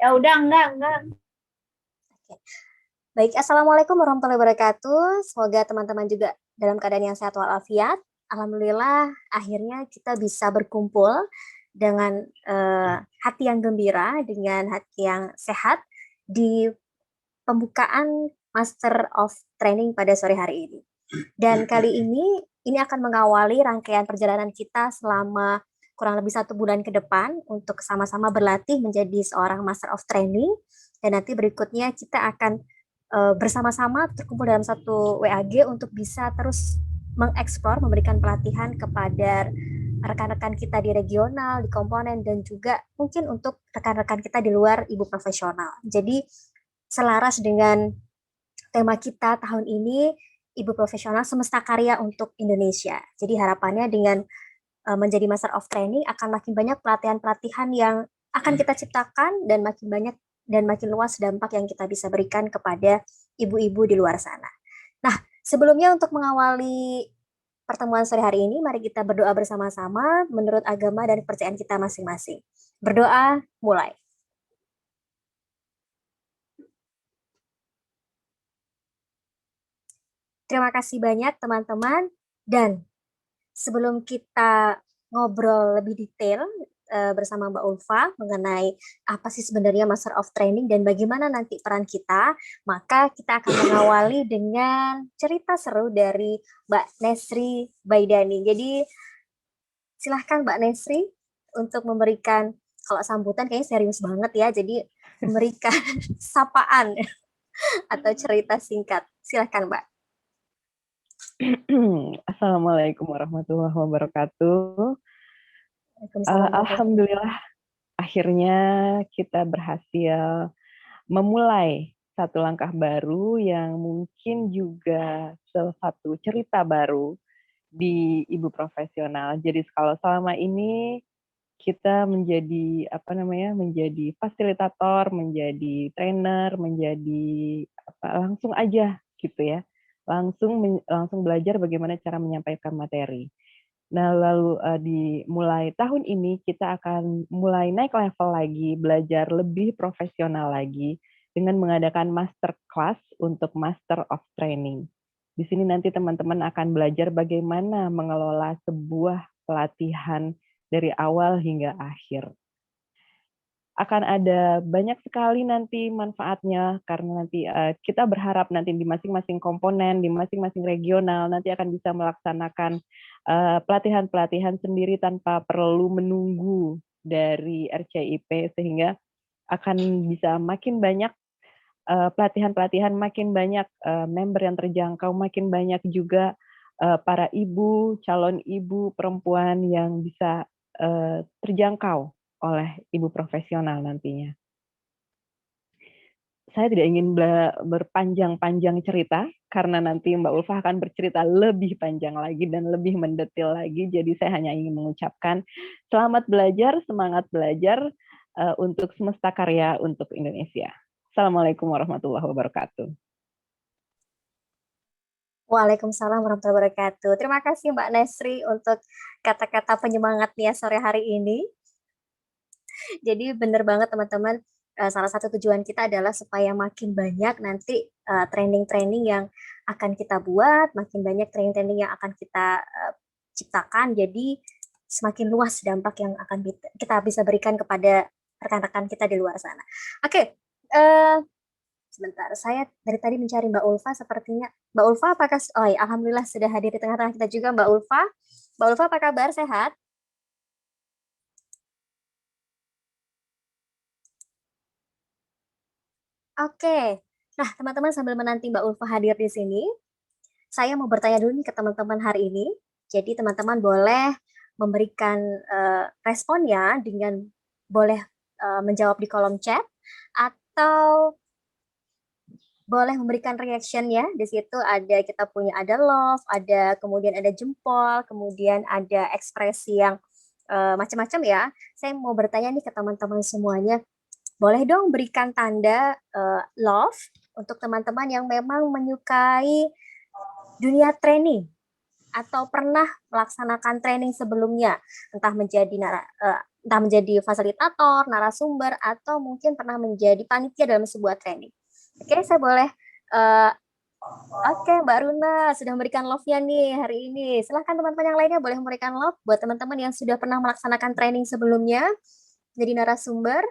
Ya udah, enggak. Oke. Baik, Assalamualaikum warahmatullahi wabarakatuh. Semoga teman-teman juga dalam keadaan yang sehat walafiat. Alhamdulillah, akhirnya kita bisa berkumpul dengan hati yang gembira, dengan hati yang sehat di pembukaan Master of Training pada sore hari ini. Dan kali ini akan mengawali rangkaian perjalanan kita selama kurang lebih 1 bulan ke depan untuk sama-sama berlatih menjadi seorang Master of Training. Dan nanti berikutnya kita akan bersama-sama terkumpul dalam satu WAG untuk bisa terus mengeksplor, memberikan pelatihan kepada rekan-rekan kita di regional, di komponen, dan juga mungkin untuk rekan-rekan kita di luar ibu profesional. Jadi selaras dengan tema kita tahun ini, Ibu Profesional Semesta Karya untuk Indonesia. Jadi harapannya dengan menjadi Master of Training akan makin banyak pelatihan-pelatihan yang akan kita ciptakan dan makin banyak dan makin luas dampak yang kita bisa berikan kepada ibu-ibu di luar sana. Nah, sebelumnya untuk mengawali pertemuan sore hari ini, mari kita berdoa bersama-sama menurut agama dan kepercayaan kita masing-masing. Berdoa, mulai. Terima kasih banyak teman-teman, dan sebelum kita ngobrol lebih detail bersama Mbak Ulfa mengenai apa sih sebenarnya Master of Training dan bagaimana nanti peran kita, maka kita akan mengawali dengan cerita seru dari Mbak Nesri Baidani. Jadi silahkan Mbak Nesri untuk memberikan, kalau sambutan kayaknya serius banget ya, jadi memberikan sapaan atau cerita singkat. Silahkan Mbak. Assalamualaikum warahmatullahi wabarakatuh. Alhamdulillah, akhirnya kita berhasil memulai satu langkah baru yang mungkin juga salah satu cerita baru di ibu profesional. Jadi kalau selama ini kita menjadi menjadi fasilitator, menjadi trainer, menjadi langsung aja gitu ya. Langsung belajar bagaimana cara menyampaikan materi. Nah, lalu dimulai tahun ini kita akan mulai naik level lagi, belajar lebih profesional lagi dengan mengadakan master class untuk Master of Training. Di sini nanti teman-teman akan belajar bagaimana mengelola sebuah pelatihan dari awal hingga akhir. Akan ada banyak sekali nanti manfaatnya, karena nanti kita berharap nanti di masing-masing komponen, di masing-masing regional, nanti akan bisa melaksanakan pelatihan-pelatihan sendiri tanpa perlu menunggu dari RCIP, sehingga akan bisa makin banyak pelatihan-pelatihan, makin banyak member yang terjangkau, makin banyak juga para ibu, calon ibu perempuan yang bisa terjangkau oleh ibu profesional nantinya. Saya tidak ingin berpanjang-panjang cerita, karena nanti Mbak Ulfa akan bercerita lebih panjang lagi dan lebih mendetil lagi, jadi saya hanya ingin mengucapkan selamat belajar, semangat belajar untuk Semesta Karya untuk Indonesia. Assalamualaikum warahmatullahi wabarakatuh. Waalaikumsalam warahmatullahi wabarakatuh. Terima kasih Mbak Nesri untuk kata-kata penyemangatnya sore hari ini. Jadi benar banget teman-teman, salah satu tujuan kita adalah supaya makin banyak nanti training-training yang akan kita buat, makin banyak training-training yang akan kita ciptakan, jadi semakin luas dampak yang akan kita bisa berikan kepada rekan-rekan kita di luar sana. Oke, sebentar, saya dari tadi mencari Mbak Ulfa, sepertinya Mbak Ulfa apakah, oh ya, alhamdulillah sudah hadir di tengah-tengah kita juga Mbak Ulfa. Mbak Ulfa apa kabar, sehat? Oke, nah teman-teman sambil menanti Mbak Ulfa hadir di sini, saya mau bertanya dulu nih ke teman-teman hari ini. Jadi teman-teman boleh memberikan responnya dengan boleh menjawab di kolom chat, atau boleh memberikan reaction ya. Di situ ada, kita punya ada love, ada kemudian ada jempol, kemudian ada ekspresi yang macam-macam ya. Saya mau bertanya nih ke teman-teman semuanya, boleh dong berikan tanda love untuk teman-teman yang memang menyukai dunia training atau pernah melaksanakan training sebelumnya, entah menjadi entah menjadi fasilitator, narasumber, atau mungkin pernah menjadi panitia dalam sebuah training. Oke, saya boleh Oke, Mbak Runa sudah memberikan love-nya nih hari ini. Silahkan teman-teman yang lainnya boleh memberikan love buat teman-teman yang sudah pernah melaksanakan training sebelumnya jadi narasumber.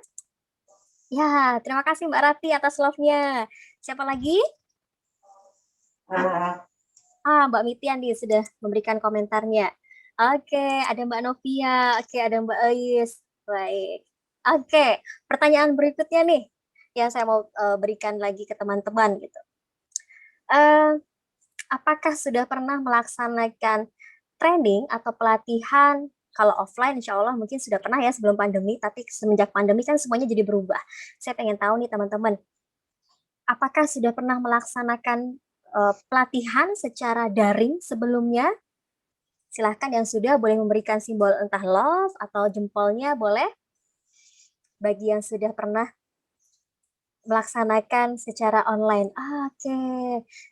Ya, terima kasih Mbak Rati atas love-nya. Siapa lagi? Mbak Mitian nih sudah memberikan komentarnya. Oke, ada Mbak Novia. Oke, ada Mbak Ais. Baik. Oke, pertanyaan berikutnya nih yang saya mau berikan lagi ke teman-teman gitu. Eh, apakah sudah pernah melaksanakan training atau pelatihan? Kalau offline, insya Allah mungkin sudah pernah ya sebelum pandemi, tapi semenjak pandemi kan semuanya jadi berubah. Saya pengen tahu nih teman-teman, apakah sudah pernah melaksanakan pelatihan secara daring sebelumnya? Silahkan yang sudah boleh memberikan simbol entah love atau jempolnya boleh. Bagi yang sudah pernah melaksanakan secara online. Oke.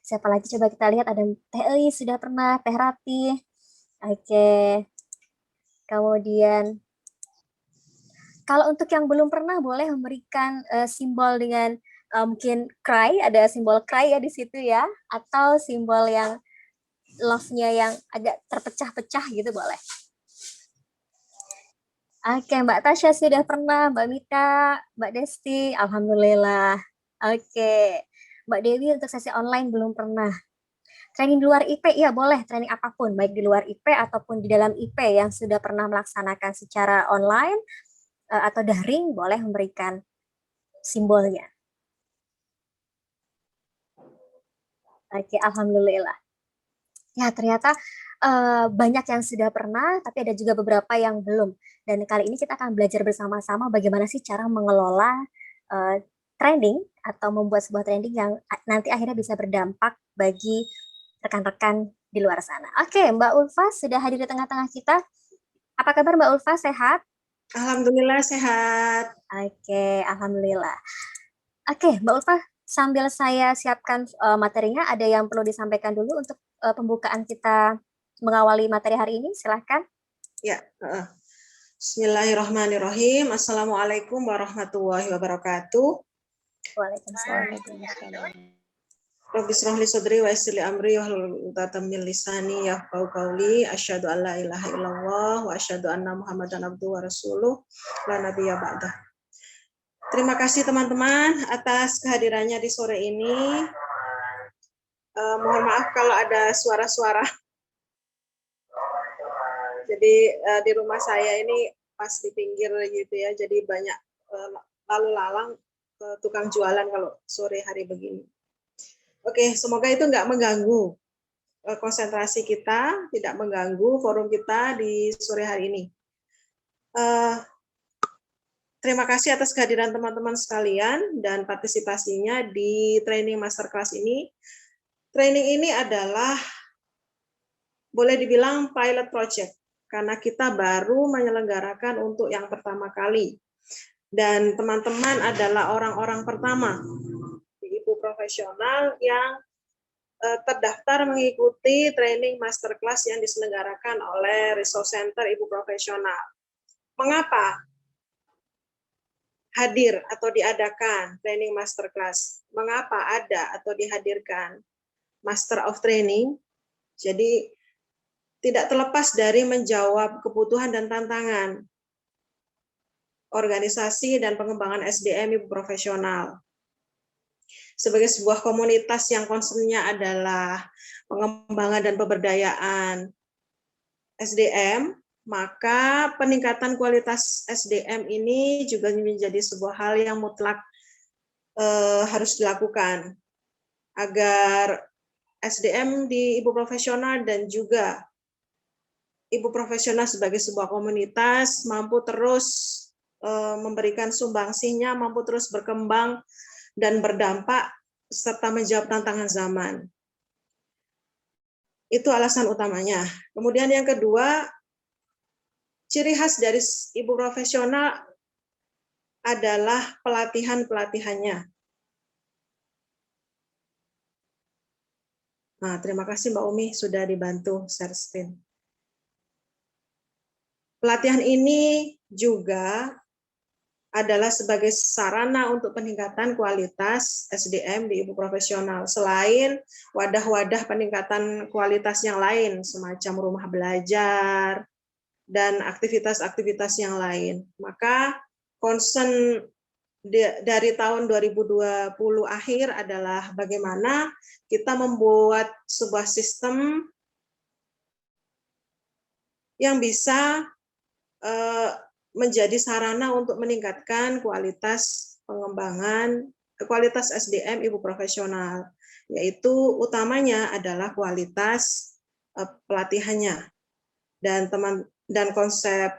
Siapa lagi coba kita lihat ada Teh Ei sudah pernah, Teh Rati. Oke. Kemudian kalau untuk yang belum pernah boleh memberikan simbol dengan mungkin cry, ada simbol cry ya di situ ya, atau simbol yang love-nya yang agak terpecah-pecah gitu boleh. Oke, Mbak Tasya sudah pernah, Mbak Mita, Mbak Desti, Alhamdulillah. Oke, Mbak Dewi untuk sesi online belum pernah. Training di luar IP, iya boleh, training apapun, baik di luar IP ataupun di dalam IP yang sudah pernah melaksanakan secara online atau daring, boleh memberikan simbolnya. Oke, Alhamdulillah. Ya, ternyata banyak yang sudah pernah, tapi ada juga beberapa yang belum. Dan kali ini kita akan belajar bersama-sama bagaimana sih cara mengelola training atau membuat sebuah training yang nanti akhirnya bisa berdampak bagi rekan-rekan di luar sana. Oke, Mbak Ulfa sudah hadir di tengah-tengah kita. Apa kabar Mbak Ulfa? Sehat? Alhamdulillah sehat. Oke, Alhamdulillah. Oke, Mbak Ulfa, sambil saya siapkan materinya, ada yang perlu disampaikan dulu untuk pembukaan kita mengawali materi hari ini, silahkan. Ya, Bismillahirrahmanirrahim. Assalamualaikum warahmatullahi wabarakatuh. Waalaikumsalam. Rabbi shrah li sadri wa yassir li amri wahlul 'uqdatam min lisani yafqahu qawli. Asyhadu an la ilaha illallah wa asyhadu anna Muhammadan abduhu wa rasuluh la nabiyya ba'dah. Terima kasih teman-teman atas kehadirannya di sore ini. Mohon maaf kalau ada suara-suara. Jadi di rumah saya ini pas di pinggir gitu ya, jadi banyak lalu lalang tukang jualan kalau sore hari begini. Oke, semoga itu nggak mengganggu konsentrasi kita, tidak mengganggu forum kita di sore hari ini. Terima kasih atas kehadiran teman-teman sekalian dan partisipasinya di training masterclass ini. Training ini adalah boleh dibilang pilot project, karena kita baru menyelenggarakan untuk yang pertama kali. Dan teman-teman adalah orang-orang pertama di Ibu Profesional yang terdaftar mengikuti training masterclass yang diselenggarakan oleh Resource Center Ibu Profesional. Mengapa hadir atau diadakan training masterclass? Mengapa ada atau dihadirkan Master of Training? Jadi tidak terlepas dari menjawab kebutuhan dan tantangan organisasi dan pengembangan SDM Ibu Profesional. Sebagai sebuah komunitas yang concern-nya adalah pengembangan dan pemberdayaan SDM, maka peningkatan kualitas SDM ini juga menjadi sebuah hal yang mutlak harus dilakukan agar SDM di Ibu Profesional dan juga Ibu Profesional sebagai sebuah komunitas mampu terus memberikan sumbangsinya, mampu terus berkembang dan berdampak serta menjawab tantangan zaman. Itu alasan utamanya. Kemudian yang kedua, ciri khas dari Ibu Profesional adalah pelatihan-pelatihannya. Nah, terima kasih Mbak Umi sudah dibantu share screen. Pelatihan ini juga adalah sebagai sarana untuk peningkatan kualitas SDM di ibu profesional, selain wadah-wadah peningkatan kualitas yang lain, semacam rumah belajar, dan aktivitas-aktivitas yang lain. Maka concern dari tahun 2020 akhir adalah bagaimana kita membuat sebuah sistem yang bisa menjadi sarana untuk meningkatkan kualitas pengembangan, kualitas SDM ibu profesional, yaitu utamanya adalah kualitas pelatihannya. Dan konsep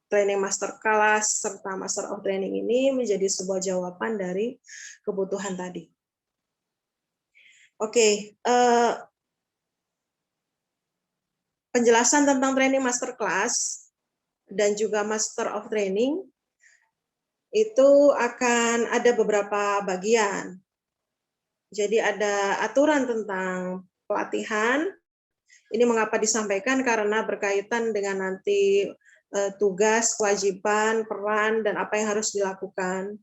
training master class serta master of training ini menjadi sebuah jawaban dari kebutuhan tadi. Oke, penjelasan tentang training master class dan juga master of training itu akan ada beberapa bagian. Jadi ada aturan tentang pelatihan. Ini mengapa disampaikan karena berkaitan dengan nanti tugas, kewajiban, peran, dan apa yang harus dilakukan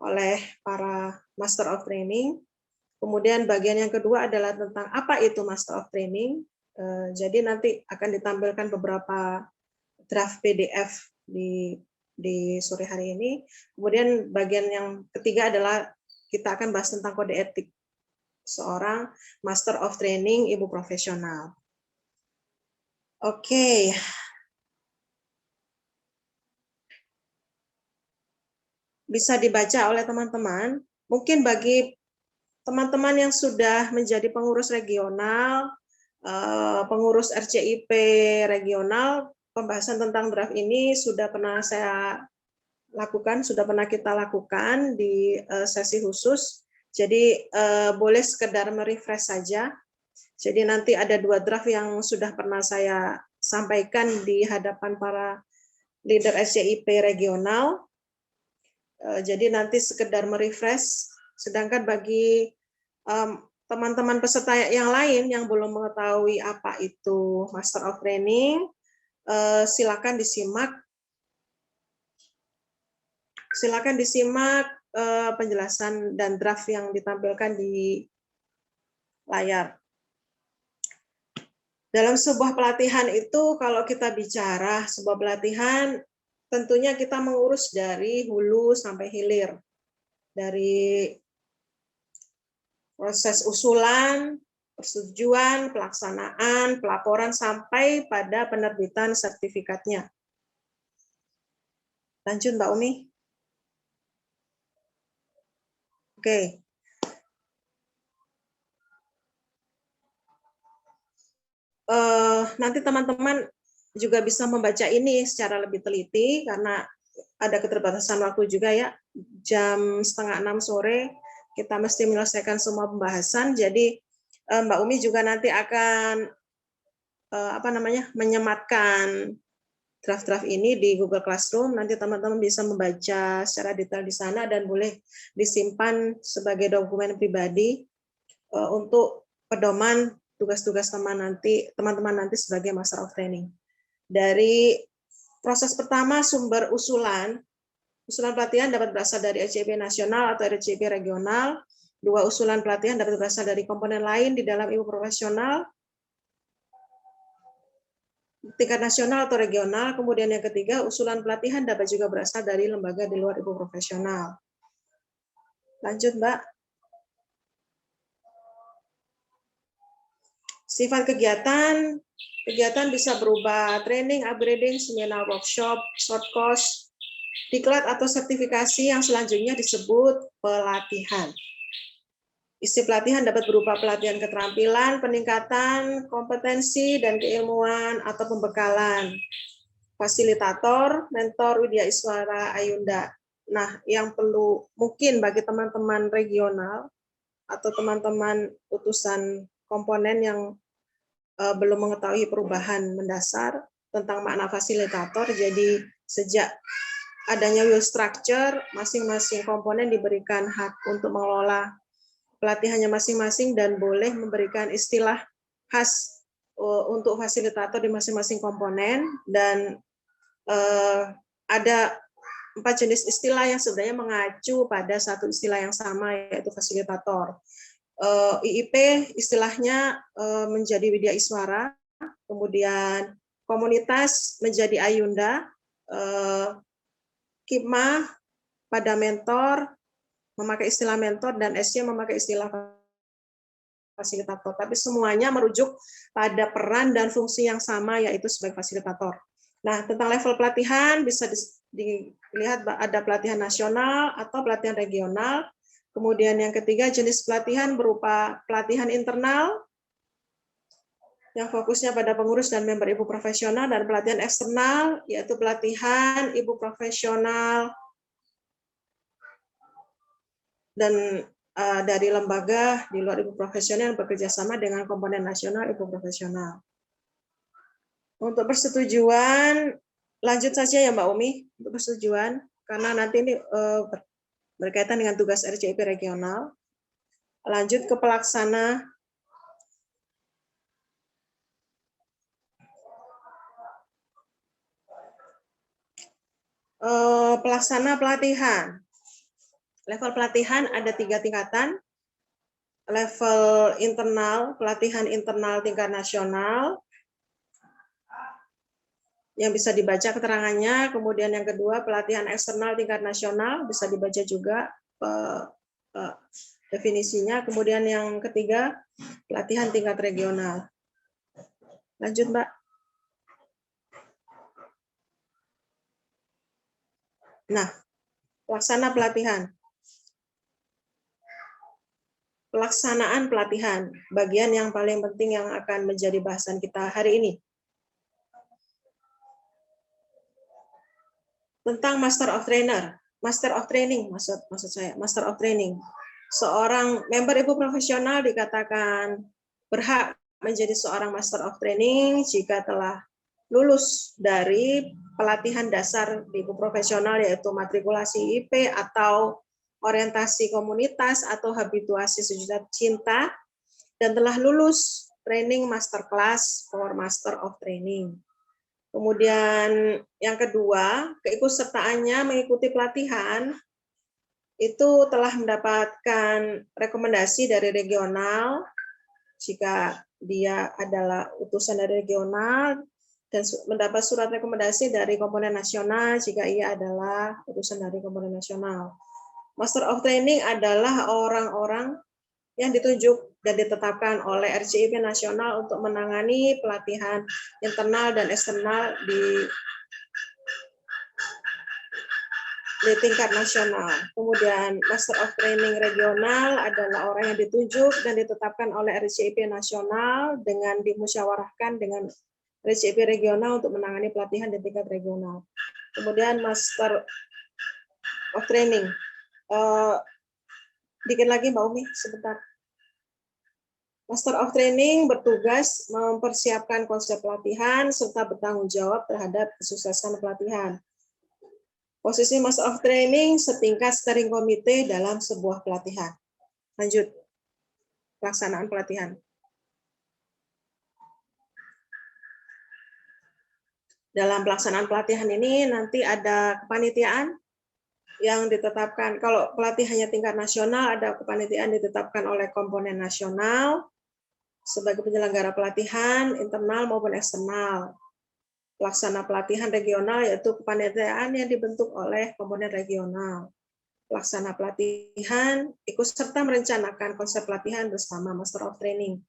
oleh para master of training. Kemudian bagian yang kedua adalah tentang apa itu master of training. Jadi nanti akan ditampilkan beberapa draft PDF di sore hari ini. Kemudian bagian yang ketiga adalah kita akan bahas tentang kode etik seorang master of training ibu profesional. Oke. Bisa dibaca oleh teman-teman. Mungkin bagi teman-teman yang sudah menjadi pengurus regional, pengurus RCIP regional, pembahasan tentang draft ini sudah pernah saya lakukan, sudah pernah kita lakukan di sesi khusus. Jadi boleh sekedar merefresh saja. Jadi nanti ada 2 draft yang sudah pernah saya sampaikan di hadapan para leader RCIP regional. Jadi nanti sekedar merefresh. Sedangkan bagi teman-teman peserta yang lain yang belum mengetahui apa itu Master of Training, silakan disimak. Silakan disimak penjelasan dan draft yang ditampilkan di layar. Dalam sebuah pelatihan itu, kalau kita bicara sebuah pelatihan, tentunya kita mengurus dari hulu sampai hilir. Dari proses usulan, persetujuan, pelaksanaan, pelaporan, sampai pada penerbitan sertifikatnya. Lanjut, Mbak Umi. Oke. Nanti teman-teman juga bisa membaca ini secara lebih teliti, karena ada keterbatasan waktu juga ya. Jam 5:30 sore kita mesti menyelesaikan semua pembahasan. Jadi Mbak Umi juga nanti akan menyematkan draft-draft ini di Google Classroom. Nanti teman-teman bisa membaca secara detail di sana dan boleh disimpan sebagai dokumen pribadi untuk pedoman tugas-tugas teman-teman nanti sebagai Master of Training. Dari proses pertama, sumber usulan pelatihan dapat berasal dari RCIP nasional atau RCIP regional. 2, usulan pelatihan dapat berasal dari komponen lain di dalam ibu profesional, tingkat nasional atau regional. Kemudian yang ketiga, usulan pelatihan dapat juga berasal dari lembaga di luar ibu profesional. Lanjut, Mbak. Sifat kegiatan bisa berupa training, upgrading, seminar, workshop, short course, diklat atau sertifikasi yang selanjutnya disebut pelatihan. Isi pelatihan dapat berupa pelatihan keterampilan, peningkatan kompetensi dan keilmuan atau pembekalan. Fasilitator, mentor Widya Iswara Ayunda. Nah, yang perlu mungkin bagi teman-teman regional atau teman-teman utusan komponen yang belum mengetahui perubahan mendasar tentang makna fasilitator, jadi sejak adanya wheel structure, masing-masing komponen diberikan hak untuk mengelola pelatihannya masing-masing dan boleh memberikan istilah khas untuk fasilitator di masing-masing komponen. Dan ada 4 jenis istilah yang sebenarnya mengacu pada satu istilah yang sama, yaitu fasilitator. IIP istilahnya menjadi Widya Iswara, kemudian komunitas menjadi Ayunda, Kipma pada mentor, memakai istilah mentor, dan SC memakai istilah fasilitator. Tapi semuanya merujuk pada peran dan fungsi yang sama, yaitu sebagai fasilitator. Nah, tentang level pelatihan bisa dilihat ada pelatihan nasional atau pelatihan regional. Kemudian yang ketiga, jenis pelatihan berupa pelatihan internal yang fokusnya pada pengurus dan member ibu profesional, dan pelatihan eksternal yaitu pelatihan ibu profesional dan dari lembaga di luar ibu profesional yang bekerja sama dengan komponen nasional ibu profesional. Untuk persetujuan, lanjut saja ya Mbak Umi, untuk persetujuan, karena nanti ini berkaitan dengan tugas RCIP regional. Lanjut ke pelaksana. Pelaksana pelatihan. Level pelatihan ada 3 tingkatan. Level internal, pelatihan internal tingkat nasional, yang bisa dibaca keterangannya. Kemudian yang kedua, pelatihan eksternal tingkat nasional, bisa dibaca juga definisinya. Kemudian yang ketiga, pelatihan tingkat regional. Lanjut, Mbak. Nah, pelaksana pelatihan. Pelaksanaan pelatihan, bagian yang paling penting yang akan menjadi bahasan kita hari ini. Tentang Master of Training, maksud saya, Master of Training. Seorang member ibu profesional dikatakan berhak menjadi seorang Master of Training jika telah lulus dari pelatihan dasar di ibu profesional, yaitu matrikulasi IP atau orientasi komunitas atau habituasi sejuta cinta, dan telah lulus training master class for Master of Training. Kemudian yang kedua, keikutsertaannya mengikuti pelatihan itu telah mendapatkan rekomendasi dari regional jika dia adalah utusan dari regional, dan mendapat surat rekomendasi dari komponen nasional jika ia adalah utusan dari komponen nasional. Master of Training adalah orang-orang yang ditunjuk dan ditetapkan oleh RCIP nasional untuk menangani pelatihan internal dan eksternal di tingkat nasional. Kemudian Master of Training regional adalah orang yang ditunjuk dan ditetapkan oleh RCIP nasional dengan dimusyawarahkan dengan RCIP regional untuk menangani pelatihan di tingkat regional. Kemudian Master of Training. Dikit lagi Mbak Umi, sebentar. Master of Training bertugas mempersiapkan konsep pelatihan serta bertanggung jawab terhadap kesuksesan pelatihan. Posisi Master of Training setingkat steering komite dalam sebuah pelatihan. Lanjut, pelaksanaan pelatihan. Dalam pelaksanaan pelatihan ini nanti ada kepanitiaan yang ditetapkan. Kalau pelatihannya tingkat nasional, ada kepanitiaan ditetapkan oleh komponen nasional sebagai penyelenggara pelatihan internal maupun eksternal. Pelaksana pelatihan regional yaitu kepanitiaan yang dibentuk oleh komponen regional. Pelaksana pelatihan ikut serta merencanakan konsep pelatihan bersama Master of Training.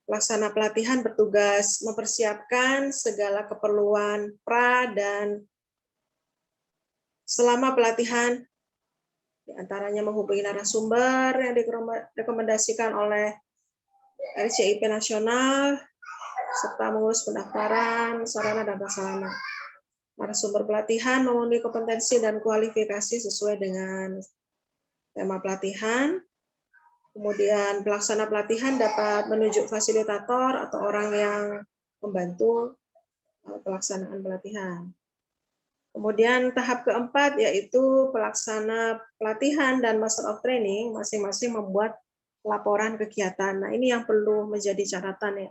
Pelaksana pelatihan bertugas mempersiapkan segala keperluan pra dan selama pelatihan, diantaranya menghubungi narasumber yang direkomendasikan oleh RCIP nasional, serta mengurus pendaftaran, sarana dan prasarana. Narasumber pelatihan memenuhi kompetensi dan kualifikasi sesuai dengan tema pelatihan. Kemudian pelaksana pelatihan dapat menunjuk fasilitator atau orang yang membantu pelaksanaan pelatihan. Kemudian tahap keempat yaitu pelaksana pelatihan dan Master of Training masing-masing membuat laporan kegiatan. Nah, ini yang perlu menjadi catatan ya.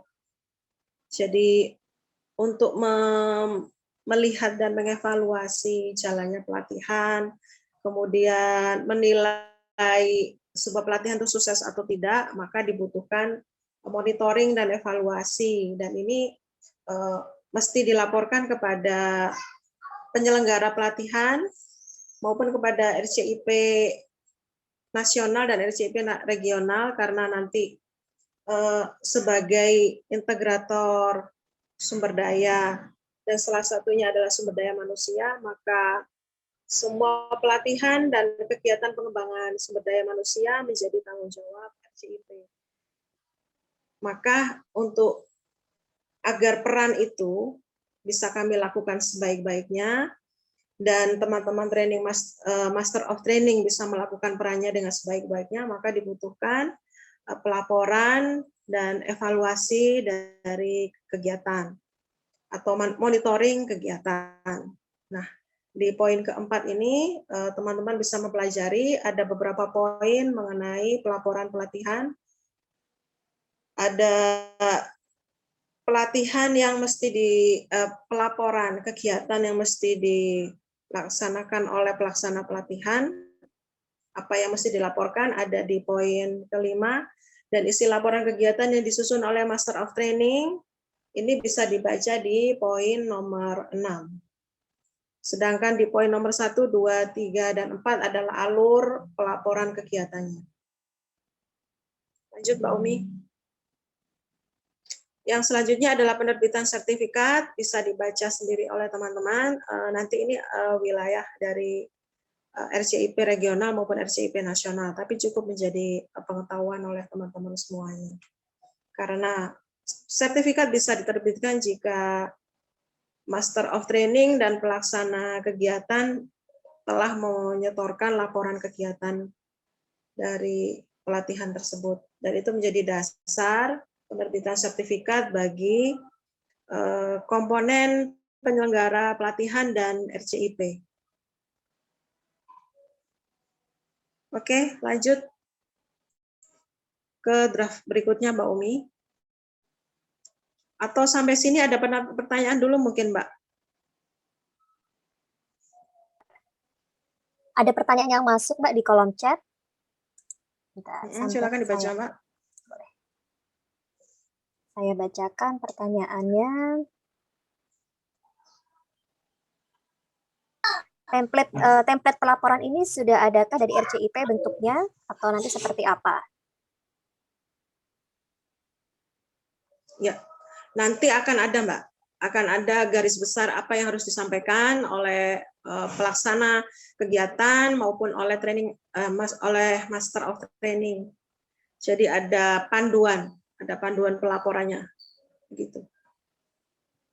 Jadi untuk melihat dan mengevaluasi jalannya pelatihan, kemudian menilai sebuah pelatihan itu sukses atau tidak, maka dibutuhkan monitoring dan evaluasi. Dan ini mesti dilaporkan kepada penyelenggara pelatihan maupun kepada RCIP nasional dan RCIP regional, karena nanti sebagai integrator sumber daya dan salah satunya adalah sumber daya manusia, maka semua pelatihan dan kegiatan pengembangan sumber daya manusia menjadi tanggung jawab RCIP. Maka untuk agar peran itu bisa kami lakukan sebaik-baiknya dan teman-teman training Master of Training bisa melakukan perannya dengan sebaik-baiknya, maka dibutuhkan pelaporan dan evaluasi dari kegiatan atau monitoring kegiatan. Nah, di poin keempat ini teman-teman bisa mempelajari ada beberapa poin mengenai pelaporan pelatihan. Ada pelatihan yang mesti pelaporan kegiatan yang mesti dilaksanakan oleh pelaksana pelatihan. Apa yang mesti dilaporkan ada di poin kelima, dan isi laporan kegiatan yang disusun oleh Master of Training ini bisa dibaca di poin nomor 6. Sedangkan di poin nomor 1, 2, 3, dan 4 adalah alur pelaporan kegiatannya. Lanjut Mbak Umi. Yang selanjutnya adalah penerbitan sertifikat, bisa dibaca sendiri oleh teman-teman. Nanti ini wilayah dari RCIP regional maupun RCIP nasional, tapi cukup menjadi pengetahuan oleh teman-teman semuanya. Karena sertifikat bisa diterbitkan jika Master of Training dan pelaksana kegiatan telah menyetorkan laporan kegiatan dari pelatihan tersebut. Dan itu menjadi dasar penerbitan sertifikat bagi komponen penyelenggara pelatihan dan RCIP. Oke, lanjut ke draft berikutnya, Mbak Umi. Atau sampai sini ada pertanyaan dulu mungkin, Mbak? Ada pertanyaan yang masuk, Mbak, di kolom chat. Silakan dibaca, Mbak. Boleh. Saya bacakan pertanyaannya. Template pelaporan ini sudah adakah dari RCIP bentuknya atau nanti seperti apa? Ya, nanti akan ada, Mbak. Akan ada garis besar apa yang harus disampaikan oleh pelaksana kegiatan maupun oleh oleh Master of Training. Jadi ada panduan pelaporannya, begitu.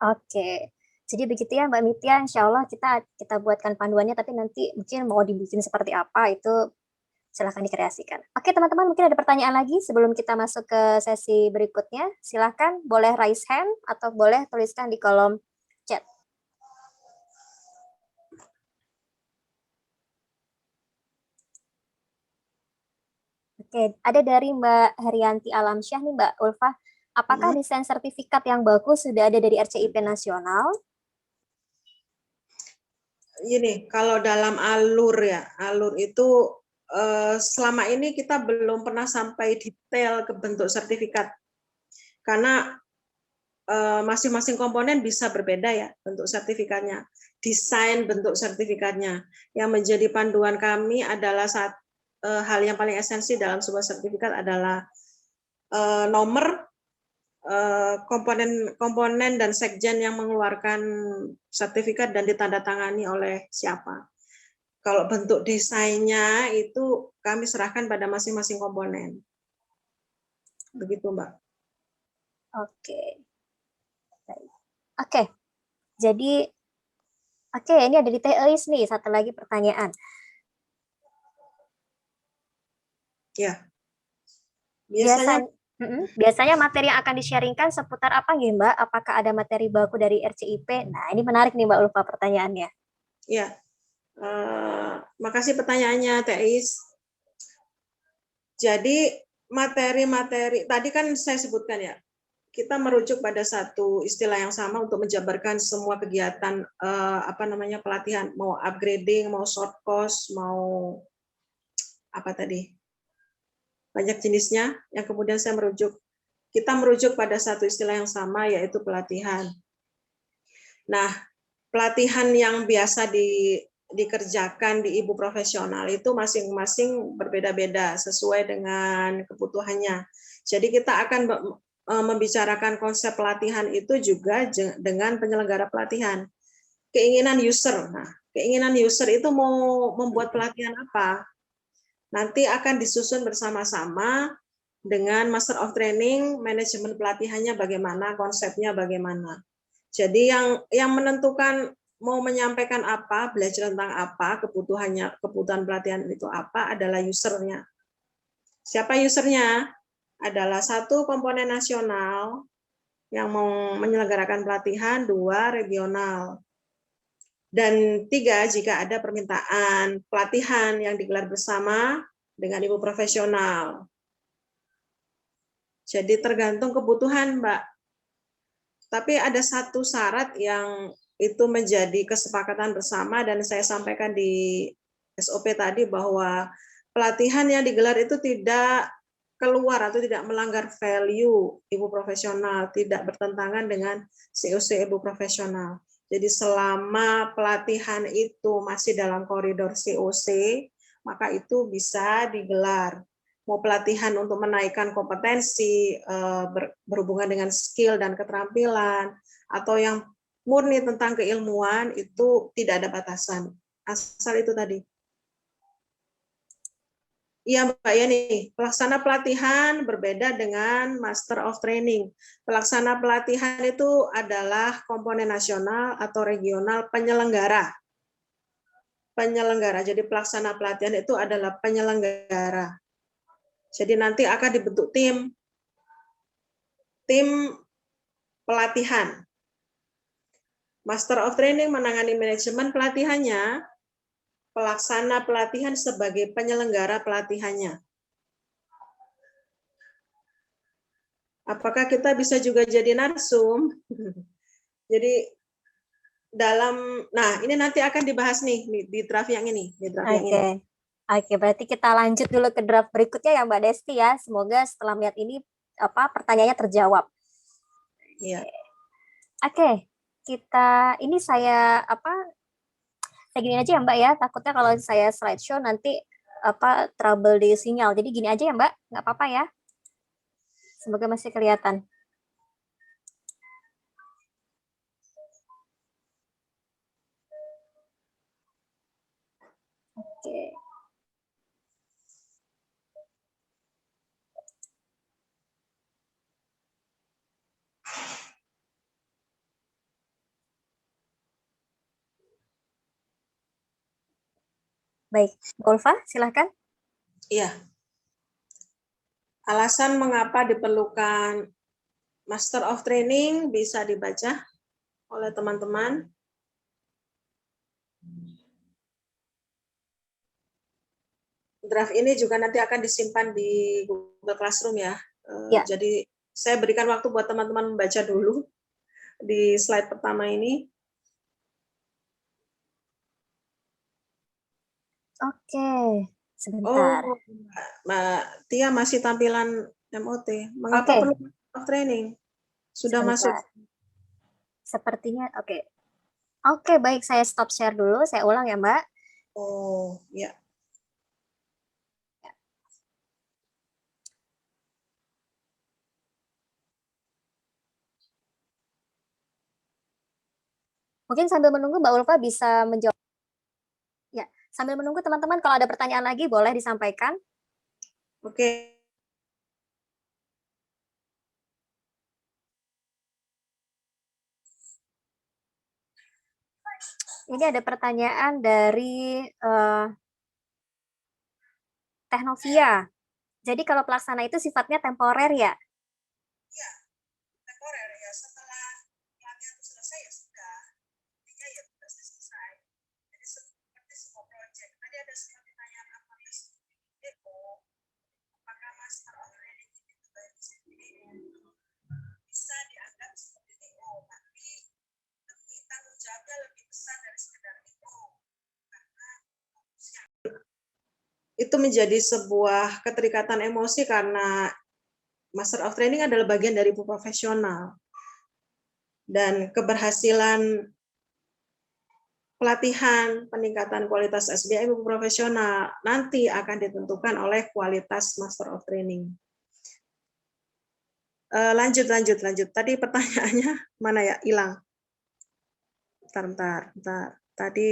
Oke. Jadi begitu ya Mbak Mitya, insya Allah kita buatkan panduannya, tapi nanti mungkin mau dibikin seperti apa itu silahkan dikreasikan. Oke teman-teman, mungkin ada pertanyaan lagi sebelum kita masuk ke sesi berikutnya. Silahkan boleh raise hand atau boleh tuliskan di kolom chat. Oke, ada dari Mbak Herianti Alamsyah nih Mbak Ulfa. Apakah desain sertifikat yang bagus sudah ada dari RCIP nasional? Ini kalau dalam alur itu selama ini kita belum pernah sampai detail ke bentuk sertifikat, karena masing-masing komponen bisa berbeda ya bentuk sertifikatnya, desain bentuk sertifikatnya. Yang menjadi panduan kami adalah hal yang paling esensi dalam sebuah sertifikat adalah nomor, komponen dan sekjen yang mengeluarkan sertifikat dan ditandatangani oleh siapa. Kalau bentuk desainnya itu kami serahkan pada masing-masing komponen. Begitu, Mbak. Oke. Oke. Jadi ini ada di Teh Elis nih, satu lagi pertanyaan. Ya. Biasanya materi yang akan di-sharingkan seputar apa nih Mbak? Apakah ada materi baku dari RCIP? Nah, ini menarik nih Mbak Ulfa pertanyaannya. Ya. Makasih pertanyaannya, Teis. Jadi materi-materi tadi kan saya sebutkan ya, kita merujuk pada satu istilah yang sama untuk menjabarkan semua kegiatan pelatihan, mau upgrading, mau short course, mau apa tadi, banyak jenisnya, yang kemudian kita merujuk pada satu istilah yang sama, yaitu pelatihan. Nah, pelatihan yang biasa dikerjakan di ibu profesional itu masing-masing berbeda-beda sesuai dengan kebutuhannya. Jadi kita akan membicarakan konsep pelatihan itu juga dengan penyelenggara pelatihan. Keinginan user. Nah, keinginan user itu mau membuat pelatihan apa? Nanti akan disusun bersama-sama dengan Master of Training, manajemen pelatihannya bagaimana, konsepnya bagaimana. Jadi yang menentukan mau menyampaikan apa, belajar tentang apa, kebutuhan pelatihan itu apa adalah usernya. Siapa usernya? Adalah satu, komponen nasional yang mau menyelenggarakan pelatihan, dua, regional. Dan tiga, jika ada permintaan pelatihan yang digelar bersama dengan ibu profesional. Jadi tergantung kebutuhan, Mbak. Tapi ada satu syarat yang itu menjadi kesepakatan bersama dan saya sampaikan di SOP tadi bahwa pelatihan yang digelar itu tidak keluar atau tidak melanggar value ibu profesional, tidak bertentangan dengan COC ibu profesional. Jadi selama pelatihan itu masih dalam koridor COC, maka itu bisa digelar. Mau pelatihan untuk menaikkan kompetensi, berhubungan dengan skill dan keterampilan, atau yang murni tentang keilmuan, itu tidak ada batasan. Asal itu tadi. Iya Mbak Yani, pelaksana pelatihan berbeda dengan Master of Training. Pelaksana pelatihan itu adalah komponen nasional atau regional penyelenggara. Penyelenggara, jadi pelaksana pelatihan itu adalah penyelenggara. Jadi nanti akan dibentuk tim pelatihan. Master of Training menangani manajemen pelatihannya, pelaksana pelatihan sebagai penyelenggara pelatihannya. Apakah kita bisa juga jadi narsum? Jadi nah ini nanti akan dibahas nih di draft yang ini. Oke, berarti kita lanjut dulu ke draft berikutnya ya Mbak Desti ya. Semoga setelah melihat ini pertanyaannya terjawab. Iya. Oke, saya gini aja ya Mbak ya. Takutnya kalau saya slideshow nanti trouble di sinyal. Jadi gini aja ya Mbak, nggak apa-apa ya. Semoga masih kelihatan. Oke. Baik, Mbak Ulfa, silahkan. Iya. Alasan mengapa diperlukan Master of Training bisa dibaca oleh teman-teman. Draft ini juga nanti akan disimpan di Google Classroom ya. Ya. Jadi saya berikan waktu buat teman-teman membaca dulu di slide pertama ini. Oke, sebentar. Oh, Mbak Tia masih tampilan MOT. Mengapa perlu training? Sudah Sebentar. masuk. Sepertinya oke. Oke, baik, saya stop share dulu. Saya ulang ya, Mbak. Oh, ya. Mungkin sambil menunggu Mbak Ulfa bisa menjawab. Ya, sambil menunggu teman-teman kalau ada pertanyaan lagi boleh disampaikan. Oke. Ini ada pertanyaan dari Teknovia. Jadi kalau pelaksana itu sifatnya temporer ya? Ya, temporer ya. Setelah pelatihan itu selesai ya sudah. Intinya ya sudah selesai. Jadi seperti semua proyek. Tadi ada sebuah pertanyaan apakah depo, apakah master of training itu bisa itu menjadi sebuah keterikatan emosi karena Master of Training adalah bagian dari ibu profesional. Dan keberhasilan pelatihan peningkatan kualitas SDM ibu profesional nanti akan ditentukan oleh kualitas Master of Training. Lanjut. Tadi pertanyaannya mana ya? Hilang. Bentar. Tadi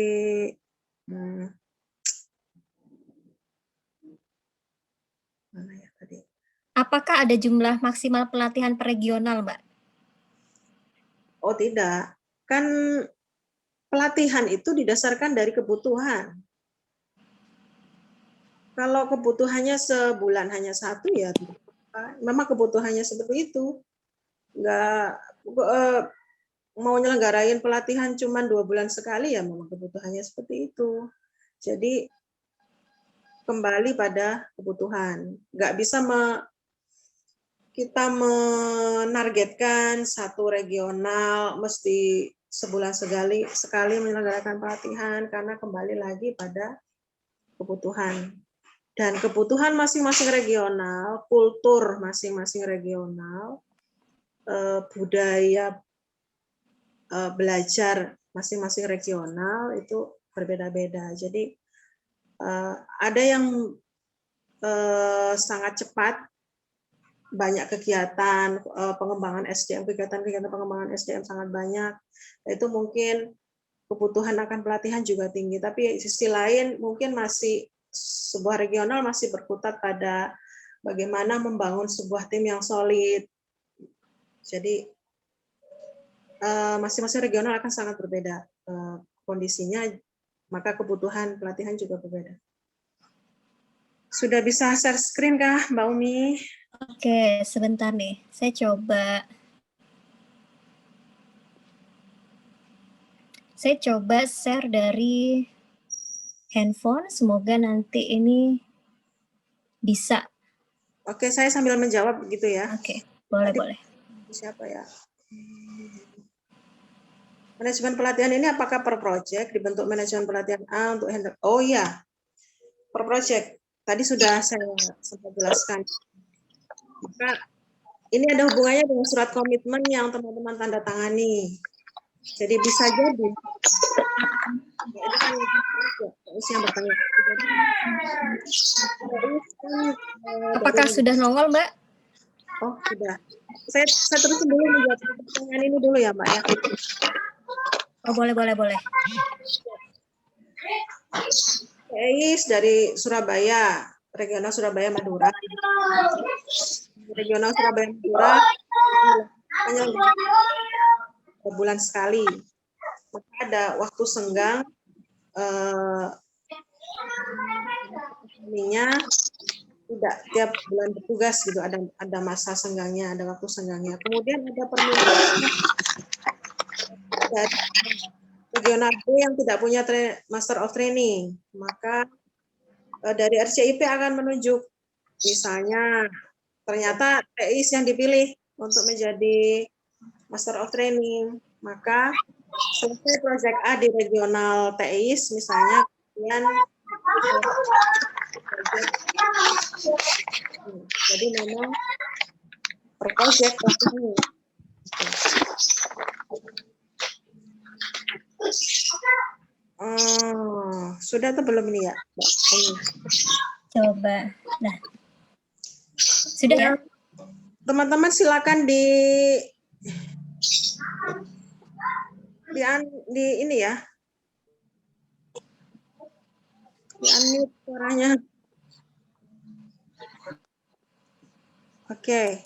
mana ya tadi? Apakah ada jumlah maksimal pelatihan per regional, Mbak? Oh tidak, kan pelatihan itu didasarkan dari kebutuhan. Kalau kebutuhannya sebulan hanya satu ya, memang kebutuhannya seperti itu. Nggak mau nyelenggarain pelatihan cuma 2 bulan sekali ya, memang kebutuhannya seperti itu. Jadi kembali pada kebutuhan. Nggak bisa kita menargetkan satu regional mesti sebulan sekali menyelenggarakan pelatihan, karena kembali lagi pada kebutuhan. Dan kebutuhan masing-masing regional, kultur masing-masing regional, budaya belajar masing-masing regional itu berbeda-beda. Jadi ada yang sangat cepat, banyak kegiatan pengembangan SDM, kegiatan pengembangan SDM sangat banyak. Itu mungkin kebutuhan akan pelatihan juga tinggi. Tapi sisi lain mungkin masih sebuah regional masih berkutat pada bagaimana membangun sebuah tim yang solid. Jadi masing-masing regional akan sangat berbeda kondisinya, maka kebutuhan pelatihan juga berbeda. Sudah bisa share screen kah, Mbak Umi? Oke, sebentar nih. Saya coba share dari handphone. Semoga nanti ini bisa. Oke, saya sambil menjawab gitu ya. Oke, boleh. Siapa ya? Manajemen pelatihan ini apakah per project, dibentuk manajemen pelatihan A untuk handle? Oh iya, per project. Tadi sudah saya sempat jelaskan. Maka ini ada hubungannya dengan surat komitmen yang teman-teman tanda tangani. Jadi bisa jadi ini kan yang bertanya. Apakah sudah nongol, Mbak? Oh, sudah. Saya terus dulu menjawab pertanyaan ini dulu ya, Mbak ya. Oh, boleh. TEIS dari Surabaya, regional Surabaya Madura. Regional Surabaya Madura hanya bulan sekali. Maka ada waktu senggang tidak tiap bulan bertugas gitu, ada masa senggangnya, ada waktu senggangnya. Kemudian ada permintaan dari regional B yang tidak punya Master of Training, maka dari RCIP akan menunjuk, misalnya ternyata TEIS yang dipilih untuk menjadi Master of Training, maka selesai proyek A di regional TEIS misalnya, kemudian jadi memang per project ini. Sudah atau belum ini ya, Mbak? Coba. Nah, sudah ya? Teman-teman silakan di ini ya, di unmute suaranya. Oke.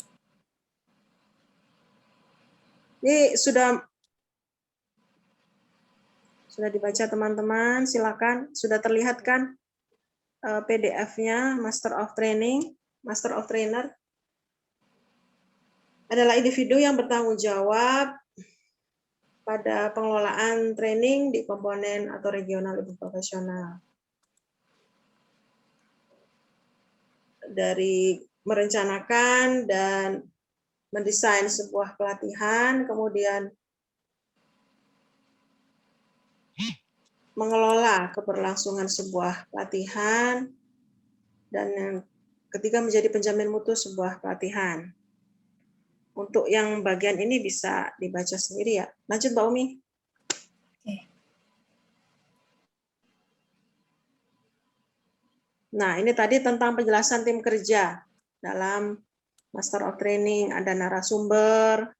Ini sudah dibaca teman-teman, silakan. Sudah terlihat kan PDF-nya Master of Training, Master of Trainer adalah individu yang bertanggung jawab pada pengelolaan training di komponen atau regional ibu profesional. Dari merencanakan dan mendesain sebuah pelatihan, kemudian mengelola keberlangsungan sebuah pelatihan, Dan yang ketiga, menjadi penjamin mutu sebuah pelatihan. Untuk yang bagian ini bisa dibaca sendiri ya. Lanjut Mbak Umi. Oke. Nah, ini tadi tentang penjelasan tim kerja dalam Master of Training. Ada narasumber,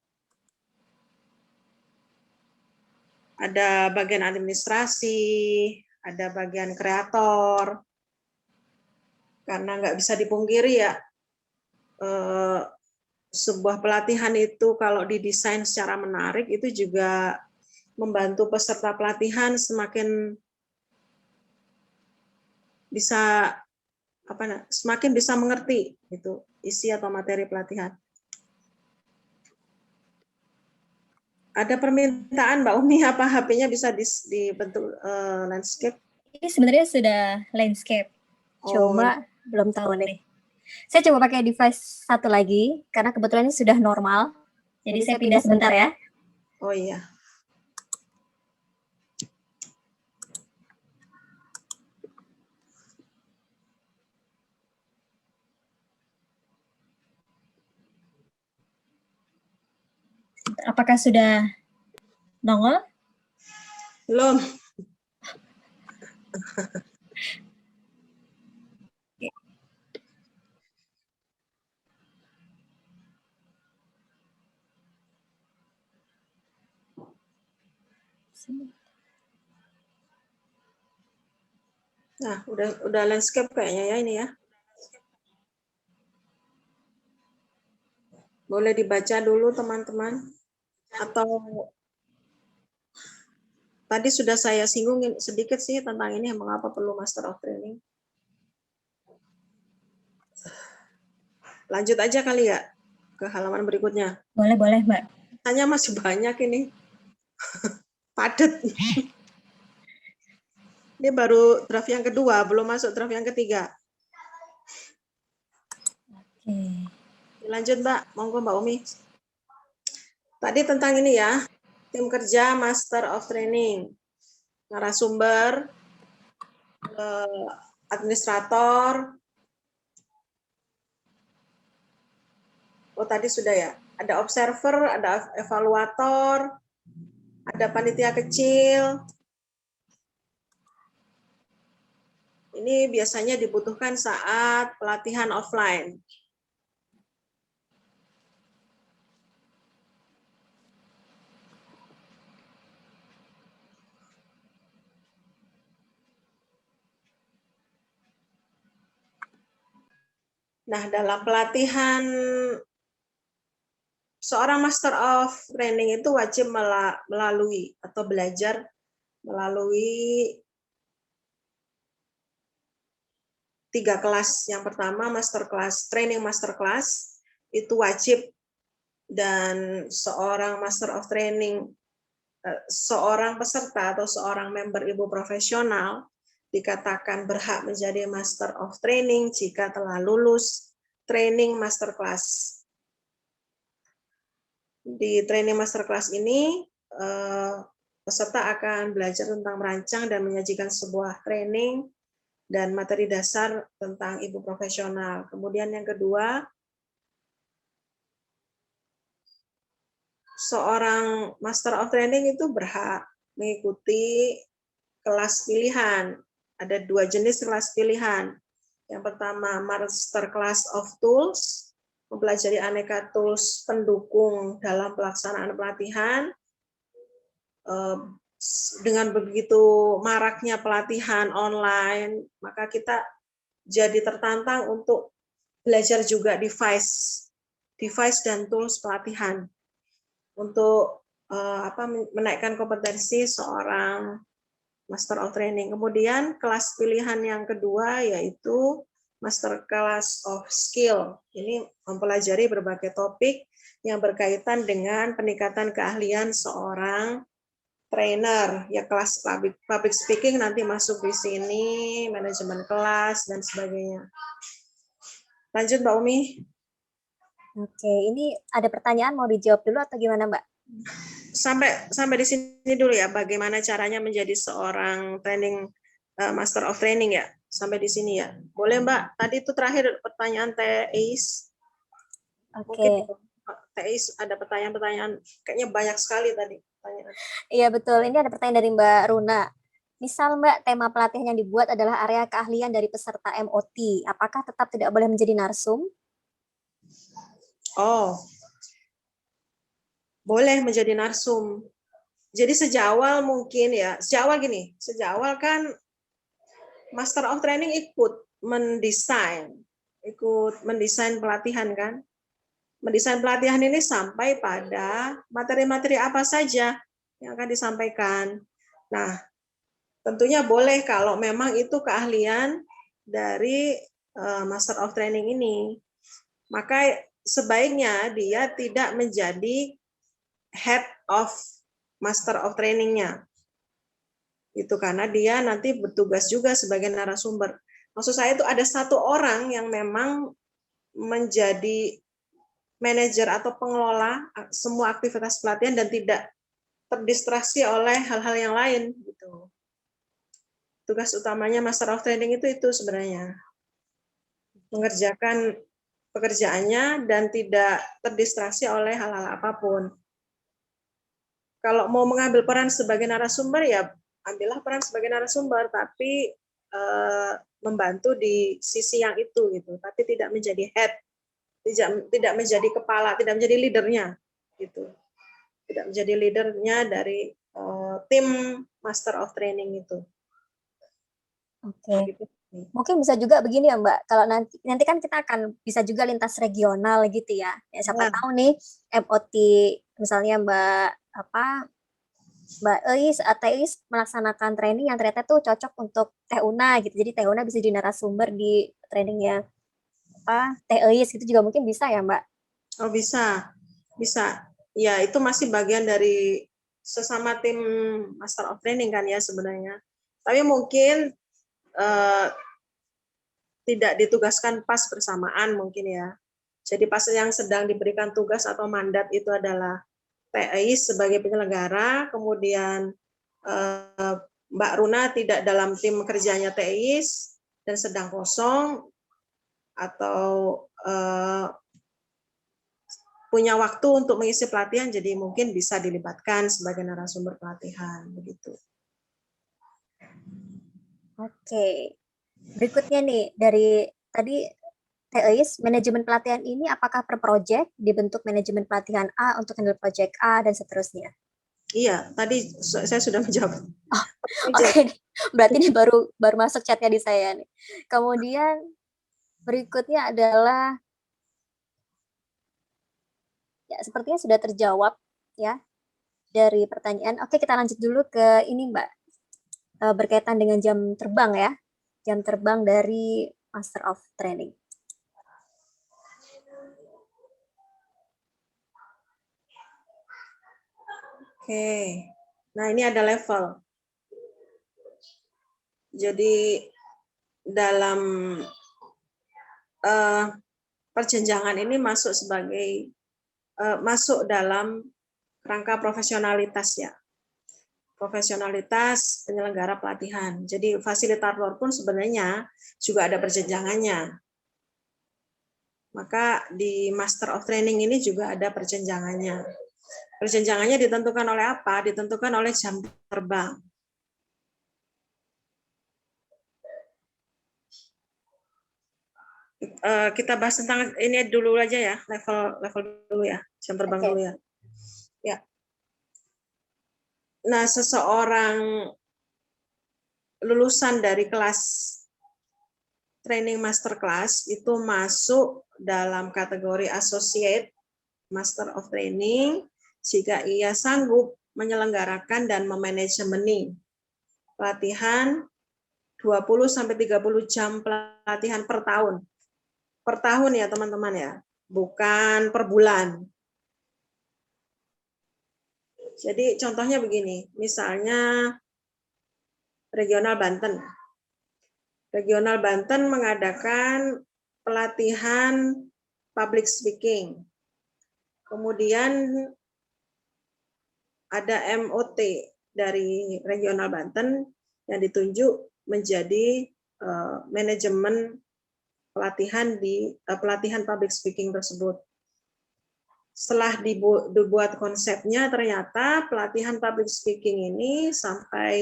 ada bagian administrasi, ada bagian kreator. Karena nggak bisa dipungkiri ya, sebuah pelatihan itu kalau didesain secara menarik itu juga membantu peserta pelatihan semakin bisa semakin bisa mengerti itu isi atau materi pelatihan. Ada permintaan Mbak Umi, apa HP-nya bisa dibentuk landscape? Ini sebenarnya sudah landscape, cuma belum tahu nih. Saya coba pakai device satu lagi karena kebetulan ini sudah normal. Jadi saya pindah sebentar ya. Oh iya. Apakah sudah nongol? Belum. Nah, udah landscape kayaknya ya ini ya. Boleh dibaca dulu teman-teman. Atau tadi sudah saya singgung sedikit sih tentang ini, mengapa perlu Master of Training. Lanjut aja kali ya ke halaman berikutnya. Boleh, Mbak. Tanya masih banyak ini. Padat. Ini baru draft yang kedua, belum masuk draft yang ketiga. Oke. Lanjut Mbak, monggo Mbak Umi. Tadi tentang ini ya, tim kerja Master of Training. Narasumber, administrator. Oh tadi sudah ya, ada observer, ada evaluator, ada panitia kecil. Ini biasanya dibutuhkan saat pelatihan offline. Nah, dalam pelatihan seorang Master of Training itu wajib melalui atau belajar melalui 3 kelas. Yang pertama Master Class, Training Master Class, itu wajib, dan seorang Master of Training, seorang peserta atau seorang member ibu profesional dikatakan berhak menjadi Master of Training jika telah lulus Training Master Class. Di Training Master Class ini, peserta akan belajar tentang merancang dan menyajikan sebuah training dan materi dasar tentang ibu profesional. Kemudian yang kedua, seorang Master of Training itu berhak mengikuti kelas pilihan. Ada 2 jenis kelas pilihan. Yang pertama, Master Class of Tools, mempelajari aneka tools pendukung dalam pelaksanaan pelatihan. Dengan begitu maraknya pelatihan online, maka kita jadi tertantang untuk belajar juga device dan tools pelatihan untuk menaikkan kompetensi seorang Master of Training. Kemudian kelas pilihan yang kedua yaitu Master Class of Skill. Ini mempelajari berbagai topik yang berkaitan dengan peningkatan keahlian seorang trainer. Ya, kelas public speaking nanti masuk di sini, manajemen kelas dan sebagainya. Lanjut Mbak Umi. Oke, ini ada pertanyaan mau dijawab dulu atau gimana Mbak? Sampai di sini dulu ya, bagaimana caranya menjadi seorang training Master of Training ya. Sampai di sini ya. Boleh Mbak, tadi itu terakhir pertanyaan Teis. Mungkin Oke. Teis ada pertanyaan-pertanyaan, kayaknya banyak sekali tadi pertanyaan. Iya betul. Ini ada pertanyaan dari Mbak Runa. Misal Mbak, tema pelatihan yang dibuat adalah area keahlian dari peserta MOT. Apakah tetap tidak boleh menjadi narsum? Oh, boleh menjadi narsum. Jadi sejak awal mungkin ya, sejak awal gini, sejak awal kan Master of Training ikut mendesain pelatihan kan. Mendesain pelatihan ini sampai pada materi-materi apa saja yang akan disampaikan. Nah, tentunya boleh kalau memang itu keahlian dari Master of Training ini. Maka sebaiknya dia tidak menjadi head of Master of Training-nya. Itu karena dia nanti bertugas juga sebagai narasumber. Maksud saya itu ada satu orang yang memang menjadi manajer atau pengelola semua aktivitas pelatihan dan tidak terdistraksi oleh hal-hal yang lain gitu. Tugas utamanya Master of Training itu sebenarnya mengerjakan pekerjaannya dan tidak terdistraksi oleh hal-hal apapun. Kalau mau mengambil peran sebagai narasumber ya ambillah peran sebagai narasumber, tapi membantu di sisi yang itu gitu, tapi tidak menjadi head, tidak menjadi kepala, tidak menjadi leadernya gitu, tidak menjadi leadernya dari tim Master of Training itu. Oke. Gitu. Mungkin bisa juga begini ya Mbak, kalau nanti kan kita akan bisa juga lintas regional gitu ya. Ya siapa tahu nih MOT misalnya Mbak Eis melaksanakan training yang ternyata tuh cocok untuk Teh Una gitu. Jadi Teh Una bisa jadi narasumber di trainingnya Teh Eis gitu juga mungkin bisa ya Mbak. Oh bisa. Ya itu masih bagian dari sesama tim Master of Training kan ya sebenarnya. Tapi mungkin tidak ditugaskan pas bersamaan mungkin ya. Jadi pas yang sedang diberikan tugas atau mandat itu adalah TI sebagai penyelenggara, kemudian Mbak Runa tidak dalam tim kerjanya TI dan sedang kosong atau punya waktu untuk mengisi pelatihan, jadi mungkin bisa dilibatkan sebagai narasumber pelatihan begitu. Oke. Berikutnya nih dari tadi TEIS, manajemen pelatihan ini apakah per project dibentuk manajemen pelatihan A untuk handle project A dan seterusnya? Iya, tadi saya sudah menjawab. Oh, oke. Berarti ini baru masuk chatnya di saya nih. Kemudian berikutnya adalah ya sepertinya sudah terjawab ya dari pertanyaan. Oke, kita lanjut dulu ke ini Mbak. Berkaitan dengan jam terbang ya. Jam terbang dari Master of Training. Oke. Nah, ini ada level. Jadi dalam perjenjangan ini masuk dalam rangka profesionalitas ya. Profesionalitas penyelenggara pelatihan. Jadi fasilitator pun sebenarnya juga ada perjenjangannya. Maka di Master of Training ini juga ada perjenjangannya. Perjenjangannya ditentukan oleh apa? Ditentukan oleh jam terbang. Kita bahas tentang ini dulu aja ya, level dulu ya, jam terbang dulu ya. Ya. Nah, seseorang lulusan dari kelas training master class itu masuk dalam kategori associate master of training jika ia sanggup menyelenggarakan dan memanajemeni pelatihan 20 sampai 30 jam pelatihan per tahun. Per tahun ya teman-teman ya, bukan per bulan. Jadi contohnya begini, misalnya Regional Banten. Regional Banten mengadakan pelatihan public speaking. Kemudian ada MOT dari Regional Banten yang ditunjuk menjadi manajemen pelatihan pelatihan public speaking tersebut. Setelah dibuat konsepnya, ternyata pelatihan public speaking ini sampai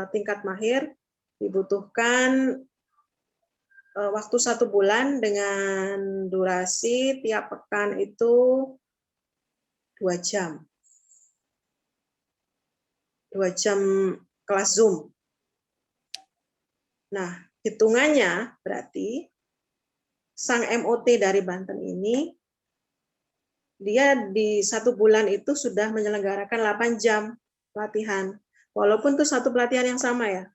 tingkat mahir dibutuhkan waktu 1 bulan dengan durasi tiap pekan itu 2 jam. 2 jam kelas Zoom. Nah, hitungannya berarti sang MOT dari Banten ini, dia di 1 bulan itu sudah menyelenggarakan 8 jam pelatihan. Walaupun itu satu pelatihan yang sama ya.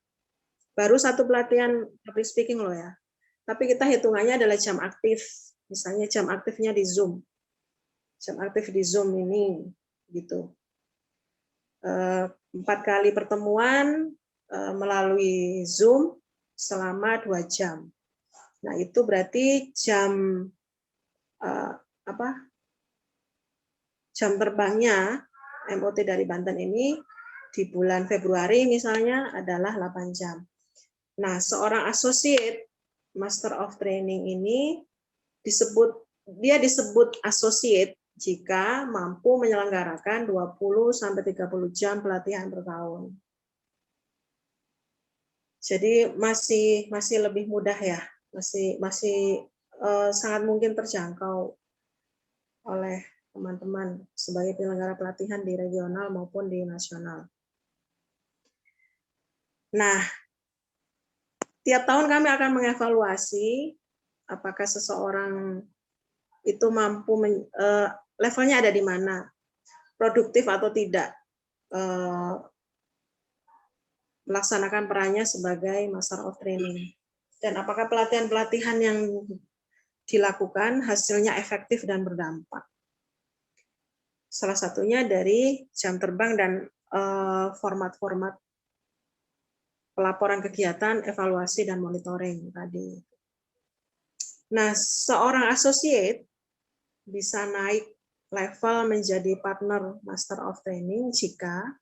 Baru satu pelatihan public speaking loh ya. Tapi kita hitungannya adalah jam aktif. Misalnya jam aktifnya di Zoom. Jam aktif di Zoom ini gitu. 4 kali pertemuan melalui Zoom selama 2 jam. Nah, itu berarti jam jam terbangnya MOT dari Banten ini di bulan Februari misalnya adalah 8 jam. Nah, seorang associate Master of Training ini disebut associate jika mampu menyelenggarakan 20-30 jam pelatihan per tahun. Jadi masih lebih mudah ya, masih sangat mungkin terjangkau oleh teman-teman sebagai penyelenggara pelatihan di regional maupun di nasional. Nah, tiap tahun kami akan mengevaluasi apakah seseorang itu mampu levelnya ada di mana, produktif atau tidak melaksanakan perannya sebagai Master of Training, dan apakah pelatihan-pelatihan yang dilakukan hasilnya efektif dan berdampak. Salah satunya dari jam terbang dan format-format pelaporan kegiatan, evaluasi, dan monitoring tadi. Nah, seorang associate bisa naik level menjadi partner Master of Training jika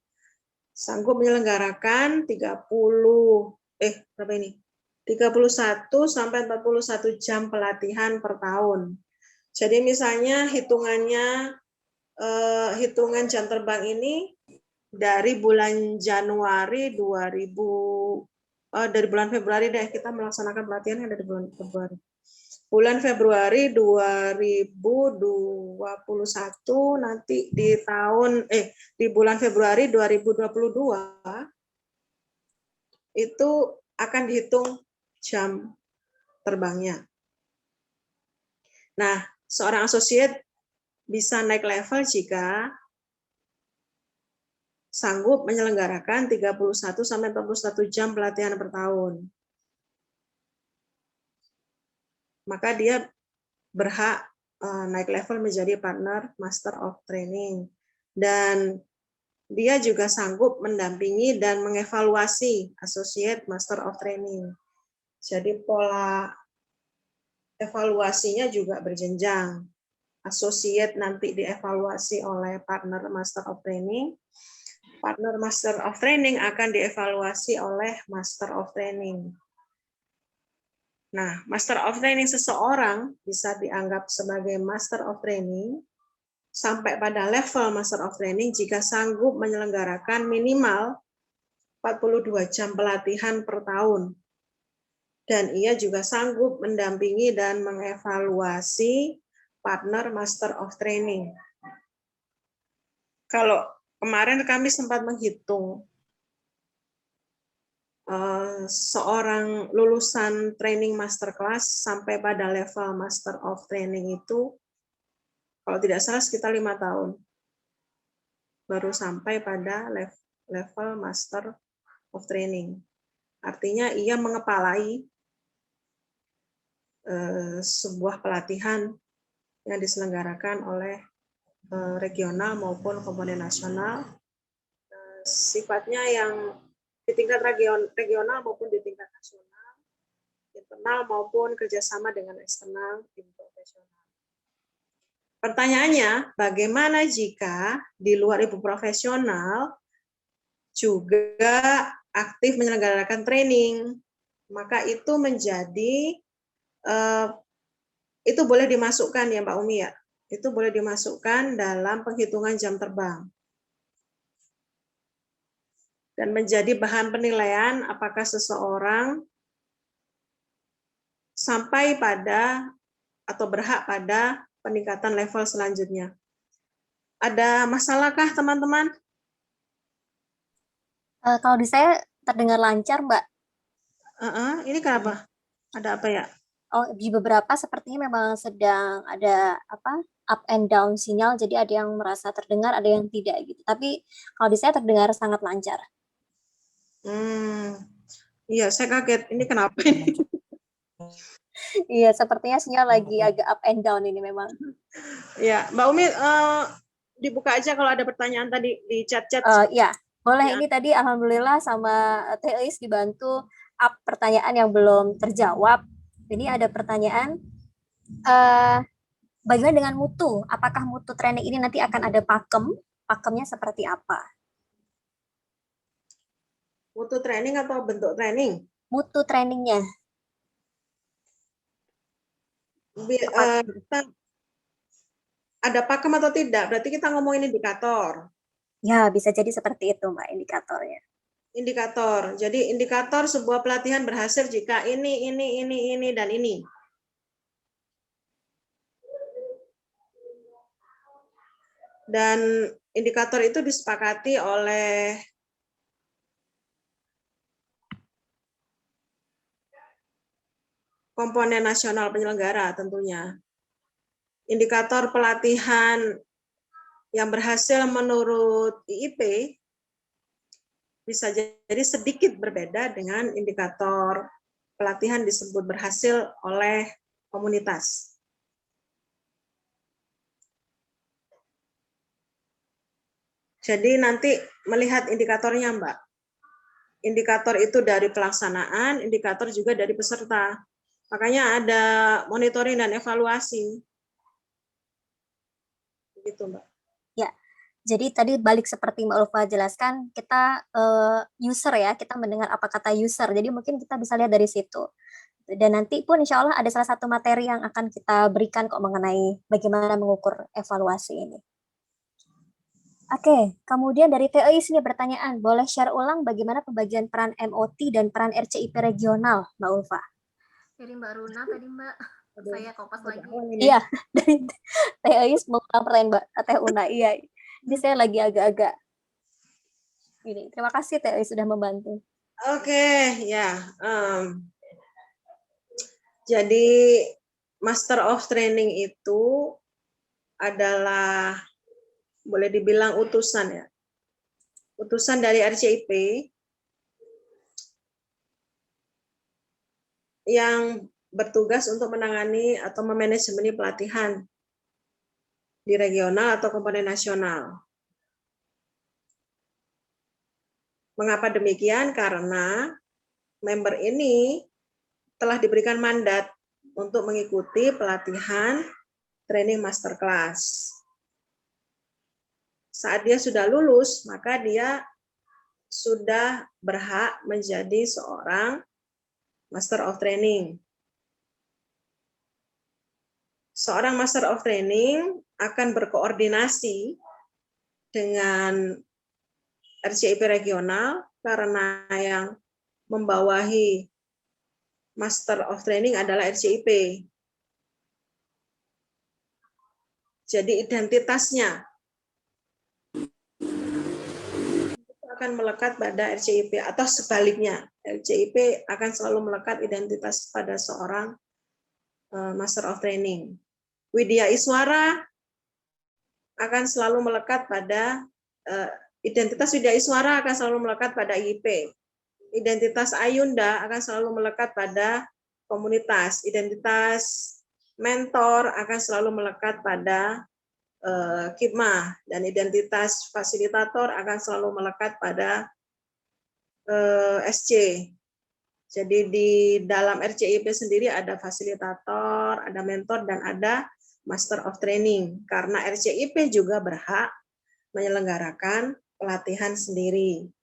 sanggup menyelenggarakan 31 sampai 41 jam pelatihan per tahun. Jadi misalnya hitungan jam terbang ini dari bulan Januari dari bulan Februari deh, kita melaksanakan pelatihan dari bulan Februari. Bulan Februari 2021 nanti di bulan Februari 2022 itu akan dihitung jam terbangnya. Nah, seorang associate bisa naik level jika sanggup menyelenggarakan 31-41 jam pelatihan per tahun. Maka dia berhak naik level menjadi partner Master of Training. Dan dia juga sanggup mendampingi dan mengevaluasi Associate Master of Training. Jadi pola evaluasinya juga berjenjang. Associate nanti dievaluasi oleh partner Master of Training. Partner Master of Training akan dievaluasi oleh Master of Training. Nah, Master of Training seseorang bisa dianggap sebagai Master of Training sampai pada level Master of Training jika sanggup menyelenggarakan minimal 42 jam pelatihan per tahun. Dan ia juga sanggup mendampingi dan mengevaluasi partner Master of Training. Kalau kemarin kami sempat menghitung seorang lulusan training masterclass sampai pada level Master of Training itu, kalau tidak salah sekitar 5 tahun, baru sampai pada level Master of Training. Artinya ia mengepalai sebuah pelatihan yang diselenggarakan oleh regional maupun komponen nasional, sifatnya yang di tingkat regional maupun di tingkat nasional, internal maupun kerjasama dengan eksternal tim profesional. Pertanyaannya, bagaimana jika di luar ibu profesional juga aktif menyelenggarakan training? maka itu menjadi itu boleh dimasukkan ya Mbak Umi ya. Itu boleh dimasukkan dalam penghitungan jam terbang. Dan menjadi bahan penilaian apakah seseorang sampai pada atau berhak pada peningkatan level selanjutnya. Ada masalahkah teman-teman? Kalau di saya terdengar lancar, Mbak. Ini kenapa? Ada apa ya? Oh, di beberapa sepertinya memang sedang ada apa up and down sinyal, jadi ada yang merasa terdengar, ada yang tidak gitu. Tapi kalau di saya terdengar sangat lancar. Iya, saya kaget. Ini kenapa ini? Iya, sepertinya sinyal lagi agak up and down ini memang. Ya, Mbak Umi, dibuka aja kalau ada pertanyaan tadi di chat-chat. Ya, boleh. Ya. Ini tadi alhamdulillah sama Teh Eis dibantu up pertanyaan yang belum terjawab. Ini ada pertanyaan, bagaimana dengan mutu? Apakah mutu training ini nanti akan ada pakem? Pakemnya seperti apa? Mutu training atau bentuk training? Mutu trainingnya. Kita ada pakem atau tidak? Berarti kita ngomongin indikator. Ya, bisa jadi seperti itu, Mbak, indikatornya. Indikator. Jadi indikator sebuah pelatihan berhasil jika ini, dan ini. Dan indikator itu disepakati oleh komponen nasional penyelenggara tentunya. Indikator pelatihan yang berhasil menurut IIP bisa jadi sedikit berbeda dengan indikator pelatihan disebut berhasil oleh komunitas. Jadi nanti melihat indikatornya, Mbak. Indikator itu dari pelaksanaan, indikator juga dari peserta. Makanya ada monitoring dan evaluasi. Begitu, Mbak. Ya, jadi tadi balik seperti Mbak Ulfa jelaskan, kita user ya, kita mendengar apa kata user. Jadi mungkin kita bisa lihat dari situ. Dan nanti pun insya Allah ada salah satu materi yang akan kita berikan kok mengenai bagaimana mengukur evaluasi ini. Oke, kemudian dari TEI sini pertanyaan, boleh share ulang bagaimana pembagian peran MOT dan peran RCIP regional, Mbak Ulfa? Jadi Mbak Runa tadi Mbak, saya kopas lagi. Iya, dari TEI mengulang pertanyaan Mbak Teh Una, iya. Ini saya lagi agak-agak ini. Terima kasih TEI sudah membantu. Oke, ya. Jadi Master of Training itu adalah boleh dibilang utusan ya. Utusan dari RCIP yang bertugas untuk menangani atau memanajemen pelatihan di regional atau komponen nasional. Mengapa demikian? Karena member ini telah diberikan mandat untuk mengikuti pelatihan training masterclass. Saat dia sudah lulus, maka dia sudah berhak menjadi seorang Master of Training. Seorang Master of Training akan berkoordinasi dengan RCIP regional karena yang membawahi Master of Training adalah RCIP. Jadi identitasnya akan melekat pada RCIP atau sebaliknya. RCIP akan selalu melekat identitas pada seorang Master of Training. Widya Iswara akan selalu melekat pada identitas Widya Iswara akan selalu melekat pada IIP. Identitas Ayunda akan selalu melekat pada komunitas. Identitas mentor akan selalu melekat pada Kipma, dan identitas fasilitator akan selalu melekat pada SC. Jadi di dalam RCIP sendiri ada fasilitator, ada mentor, dan ada Master of Training. Karena RCIP juga berhak menyelenggarakan pelatihan sendiri.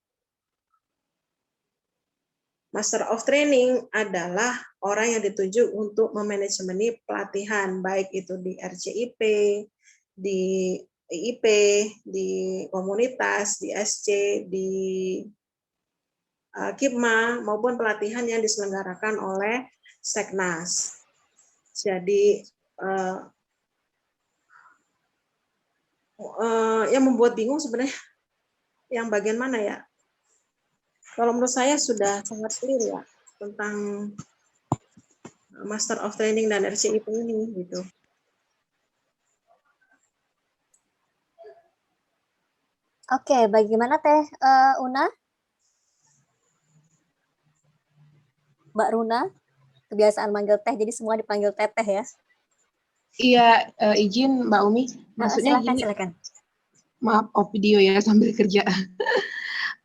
Master of Training adalah orang yang ditunjuk untuk memanajemeni pelatihan, baik itu di RCIP, di IIP, di komunitas, di SC, di KIPMA, maupun pelatihan yang diselenggarakan oleh Seknas. Jadi yang membuat bingung sebenarnya yang bagian mana ya? Kalau menurut saya sudah sangat clear ya tentang Master of Training dan RCIP ini gitu. Oke, bagaimana Teh Una? Mbak Runa? Kebiasaan manggil Teh, jadi semua dipanggil Teteh ya? Iya, izin Mbak Umi. Maksudnya Silakan, gini, silakan. maaf off video ya sambil kerja.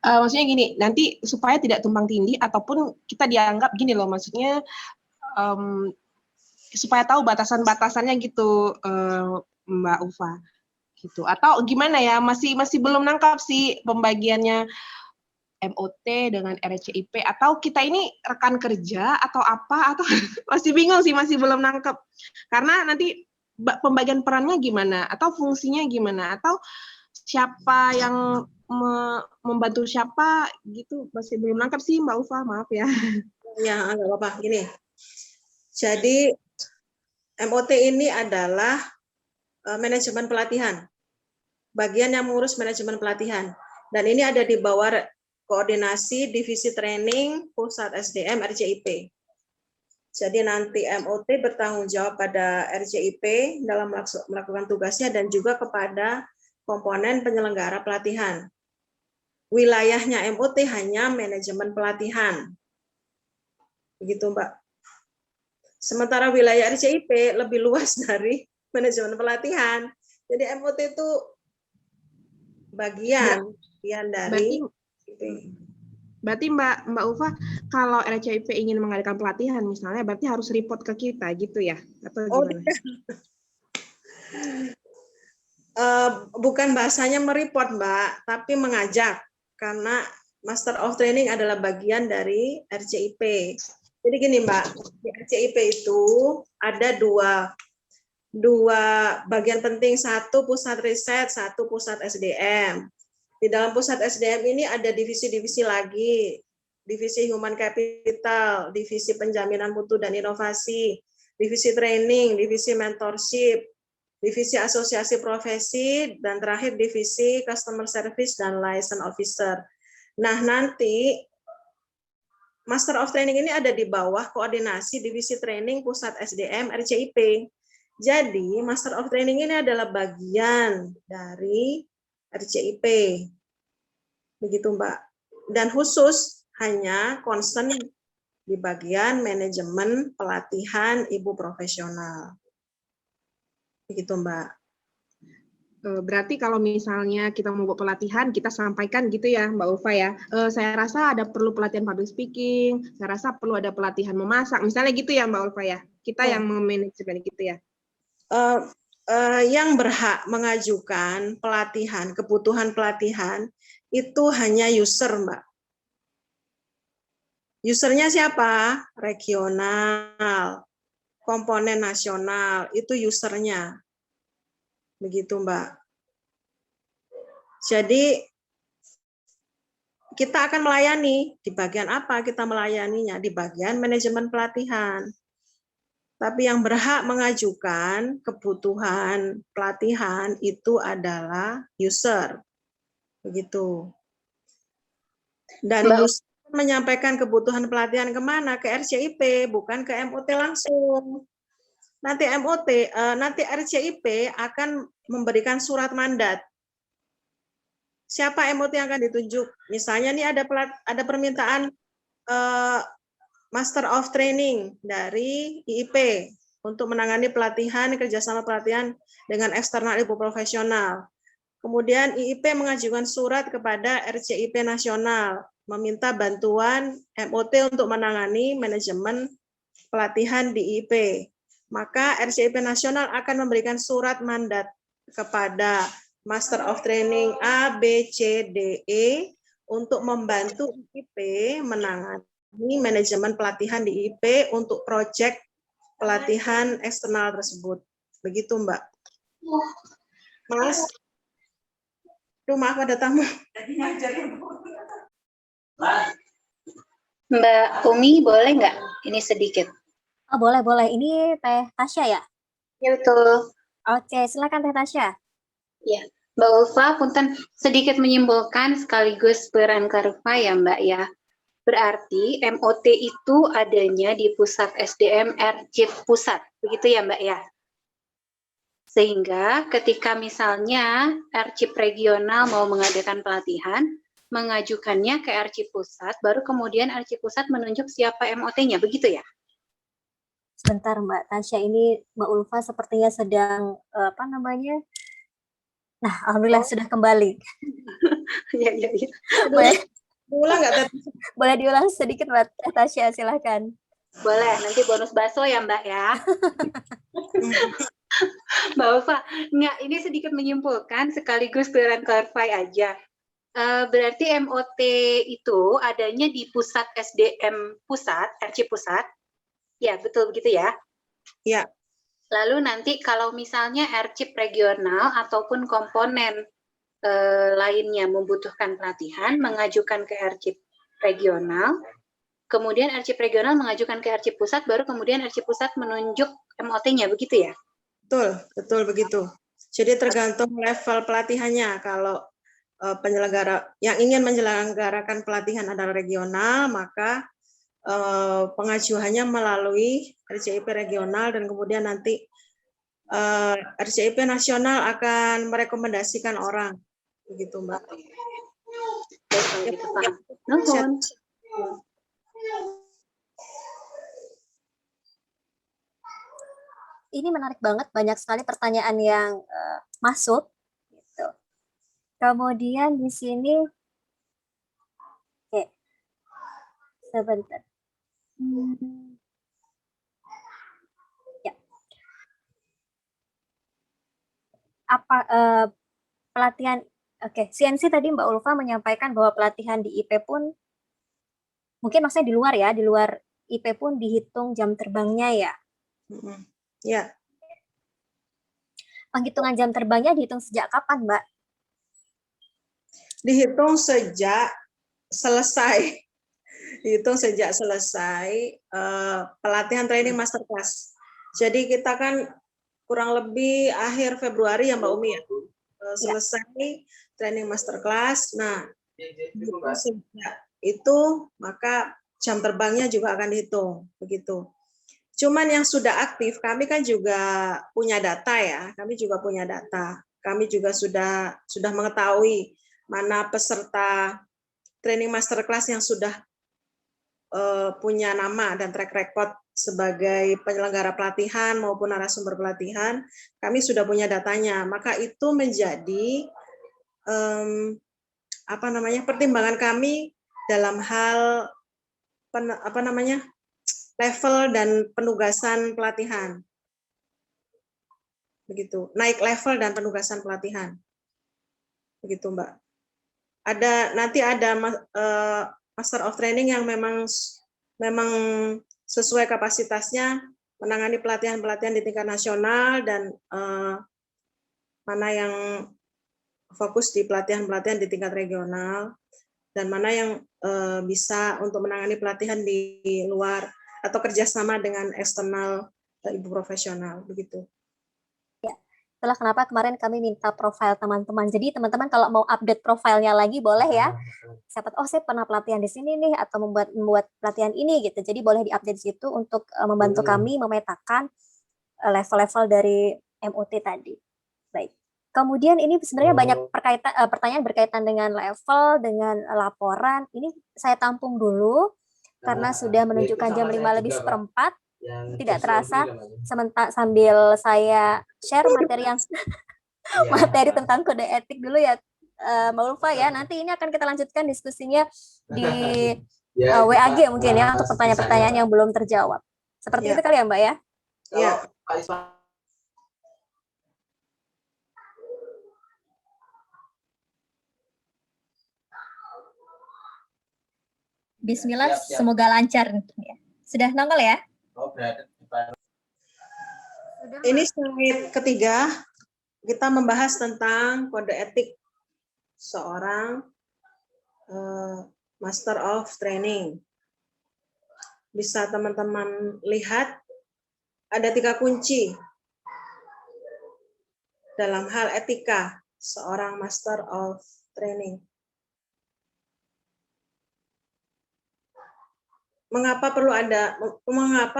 Maksudnya gini, nanti supaya tidak tumpang tindih ataupun kita dianggap gini loh, maksudnya supaya tahu batasan-batasannya gitu, Mbak Ufa, gitu. Atau gimana ya? Masih belum nangkap sih pembagiannya MOT dengan RCIP, atau kita ini rekan kerja atau apa, atau masih bingung sih, masih belum nangkep. Karena nanti pembagian perannya gimana, atau fungsinya gimana, atau siapa yang membantu siapa gitu, masih belum nangkep sih Mbak Ufa, maaf ya. Ya, nggak apa-apa. Gini, jadi MOT ini adalah manajemen pelatihan, bagian yang mengurus manajemen pelatihan, dan ini ada di bawah koordinasi divisi training pusat SDM RCIP. Jadi nanti MOT bertanggung jawab pada RCIP dalam melakukan tugasnya dan juga kepada komponen penyelenggara pelatihan. Wilayahnya MOT hanya manajemen pelatihan. Begitu, Mbak. Sementara wilayah RCIP lebih luas dari manajemen pelatihan. Jadi MOT itu bagian dari Berarti Mbak Ufa, kalau RCIP ingin mengadakan pelatihan misalnya, berarti harus report ke kita gitu ya? Atau gimana? Bukan bahasanya mereport, Mbak, tapi mengajak. Karena Master of Training adalah bagian dari RCIP. Jadi gini, Mbak, di RCIP itu ada dua bagian penting, satu pusat riset, satu pusat SDM. Di dalam pusat SDM ini ada divisi-divisi lagi, divisi human capital, divisi penjaminan mutu dan inovasi, divisi training, divisi mentorship, divisi asosiasi profesi, dan terakhir divisi customer service dan license officer. Nah, nanti Master of Training ini ada di bawah koordinasi divisi training pusat SDM RCIP. Jadi, Master of Training ini adalah bagian dari RCIP. Begitu, Mbak. Dan khusus hanya concern di bagian manajemen pelatihan ibu profesional. Begitu, Mbak. Berarti kalau misalnya kita mau buat pelatihan, kita sampaikan gitu ya, Mbak Ulfa ya. Saya rasa ada perlu pelatihan public speaking, saya rasa perlu ada pelatihan memasak, misalnya gitu ya Mbak Ulfa ya. Kita yang memanajemen gitu ya. Yang berhak mengajukan pelatihan, kebutuhan pelatihan, itu hanya user, Mbak. Usernya siapa? Regional, komponen nasional, itu usernya. Begitu, Mbak. Jadi, kita akan melayani. Di bagian apa kita melayaninya? Di bagian manajemen pelatihan. Tapi yang berhak mengajukan kebutuhan pelatihan itu adalah user. Begitu. Dan user menyampaikan kebutuhan pelatihan kemana? Ke RCIP, bukan ke MOT langsung. Nanti nanti RCIP akan memberikan surat mandat. Siapa MOT yang akan ditunjuk? Misalnya nih ada permintaan Master of Training dari IIP untuk menangani pelatihan, kerjasama pelatihan dengan eksternal ibu profesional. Kemudian IIP mengajukan surat kepada RCIP nasional, meminta bantuan MOT untuk menangani manajemen pelatihan di IIP. Maka RCIP nasional akan memberikan surat mandat kepada Master of Training A, B, C, D, E untuk membantu IIP menangani ini manajemen pelatihan di IP untuk proyek pelatihan eksternal tersebut. Begitu, Mbak. Mas, tuh maaf ada tamu. Mbak Umi, boleh nggak ini sedikit? Oh, boleh, boleh. Ini Teh Tasya ya? Ya, betul. Oke, silakan Teh Tasya. Ya, Mbak Ulfa, punten sedikit menyimpulkan sekaligus berangkarva ya Mbak ya. Berarti MOT itu adanya di Pusat SDM RCIP Pusat, begitu ya Mbak ya? Sehingga ketika misalnya RCIP regional mau mengadakan pelatihan, mengajukannya ke RCIP Pusat, baru kemudian RCIP Pusat menunjuk siapa MOT-nya, begitu ya? Sebentar Mbak Tasya, ini Mbak Ulfa sepertinya sedang apa namanya? Nah, alhamdulillah sudah kembali. Iya, iya, iya. Boleh, Ulang nggak, Teh? boleh diulang sedikit Mbak Teh Tasya, silakan. Boleh, nanti bonus bakso ya Mbak ya. Mbak Ulfa, nggak, ini sedikit menyimpulkan sekaligus clarify aja. Berarti MOT itu adanya di Pusat SDM Pusat, RC Pusat. Ya, betul begitu ya? Ya. Lalu nanti kalau misalnya RC regional ataupun komponen lainnya membutuhkan pelatihan, mengajukan ke RC regional, kemudian RC regional mengajukan ke RC Pusat, baru kemudian RC Pusat menunjuk MOT-nya, begitu ya? Betul, betul begitu. Jadi tergantung level pelatihannya. Kalau penyelenggara yang ingin menyelenggarakan pelatihan adalah regional, maka pengajuannya melalui RCIP regional dan kemudian nanti RCIP nasional akan merekomendasikan orang, begitu Mbak. Baik, kalau gitu paham. Nuhun. Ini menarik banget, banyak sekali pertanyaan yang masuk. Gitu. Kemudian di sini, oke, sebentar. Ya. Apa pelatihan? Oke, CNC tadi Mbak Ulfa menyampaikan bahwa pelatihan di IP pun mungkin maksudnya di luar ya, di luar IP pun dihitung jam terbangnya ya. Ya. Penghitungan jam terbangnya dihitung sejak kapan, Mbak? Dihitung sejak selesai. Dihitung sejak selesai pelatihan training masterclass. Jadi kita kan kurang lebih akhir Februari ya Mbak Umi ya, selesai training masterclass. Nah, sejak itu maka jam terbangnya juga akan dihitung, begitu. Cuman yang sudah aktif, kami kan juga punya data ya, kami juga punya data. Kami juga sudah mengetahui mana peserta training masterclass yang sudah punya nama dan track record sebagai penyelenggara pelatihan maupun narasumber pelatihan, kami sudah punya datanya. Maka itu menjadi pertimbangan kami dalam hal level dan penugasan pelatihan. Begitu, naik level dan penugasan pelatihan. Begitu, Mbak. Nanti ada Master of Training yang memang sesuai kapasitasnya menangani pelatihan-pelatihan di tingkat nasional dan mana yang fokus di pelatihan-pelatihan di tingkat regional dan mana yang bisa untuk menangani pelatihan di luar atau kerjasama dengan eksternal ibu profesional, begitu. Ya, itulah kenapa kemarin kami minta profil teman-teman. Jadi teman-teman kalau mau update profilnya lagi boleh ya. Siapa saya pernah pelatihan di sini nih atau membuat pelatihan ini gitu. Jadi boleh diupdate di situ untuk membantu kami memetakan level-level dari MOT tadi. Baik. Kemudian ini sebenarnya banyak pertanyaan berkaitan dengan level, dengan laporan. Ini saya tampung dulu karena sudah menunjukkan jam 5:04. Tidak terasa sambil saya share materi yang materi tentang kode etik dulu ya Mbak Ulfa ya. Nanti ini akan kita lanjutkan diskusinya di WAG mungkin ya untuk pertanyaan-pertanyaan yang belum terjawab. Seperti itu kali ya Mbak ya? Iya. Bismillah, semoga lancar. Sudah nongol ya? Sudah, Ini Mbak. slide ketiga, kita membahas tentang kode etik seorang Master of Training. Bisa teman-teman lihat, ada 3 kunci dalam hal etika seorang Master of Training. Mengapa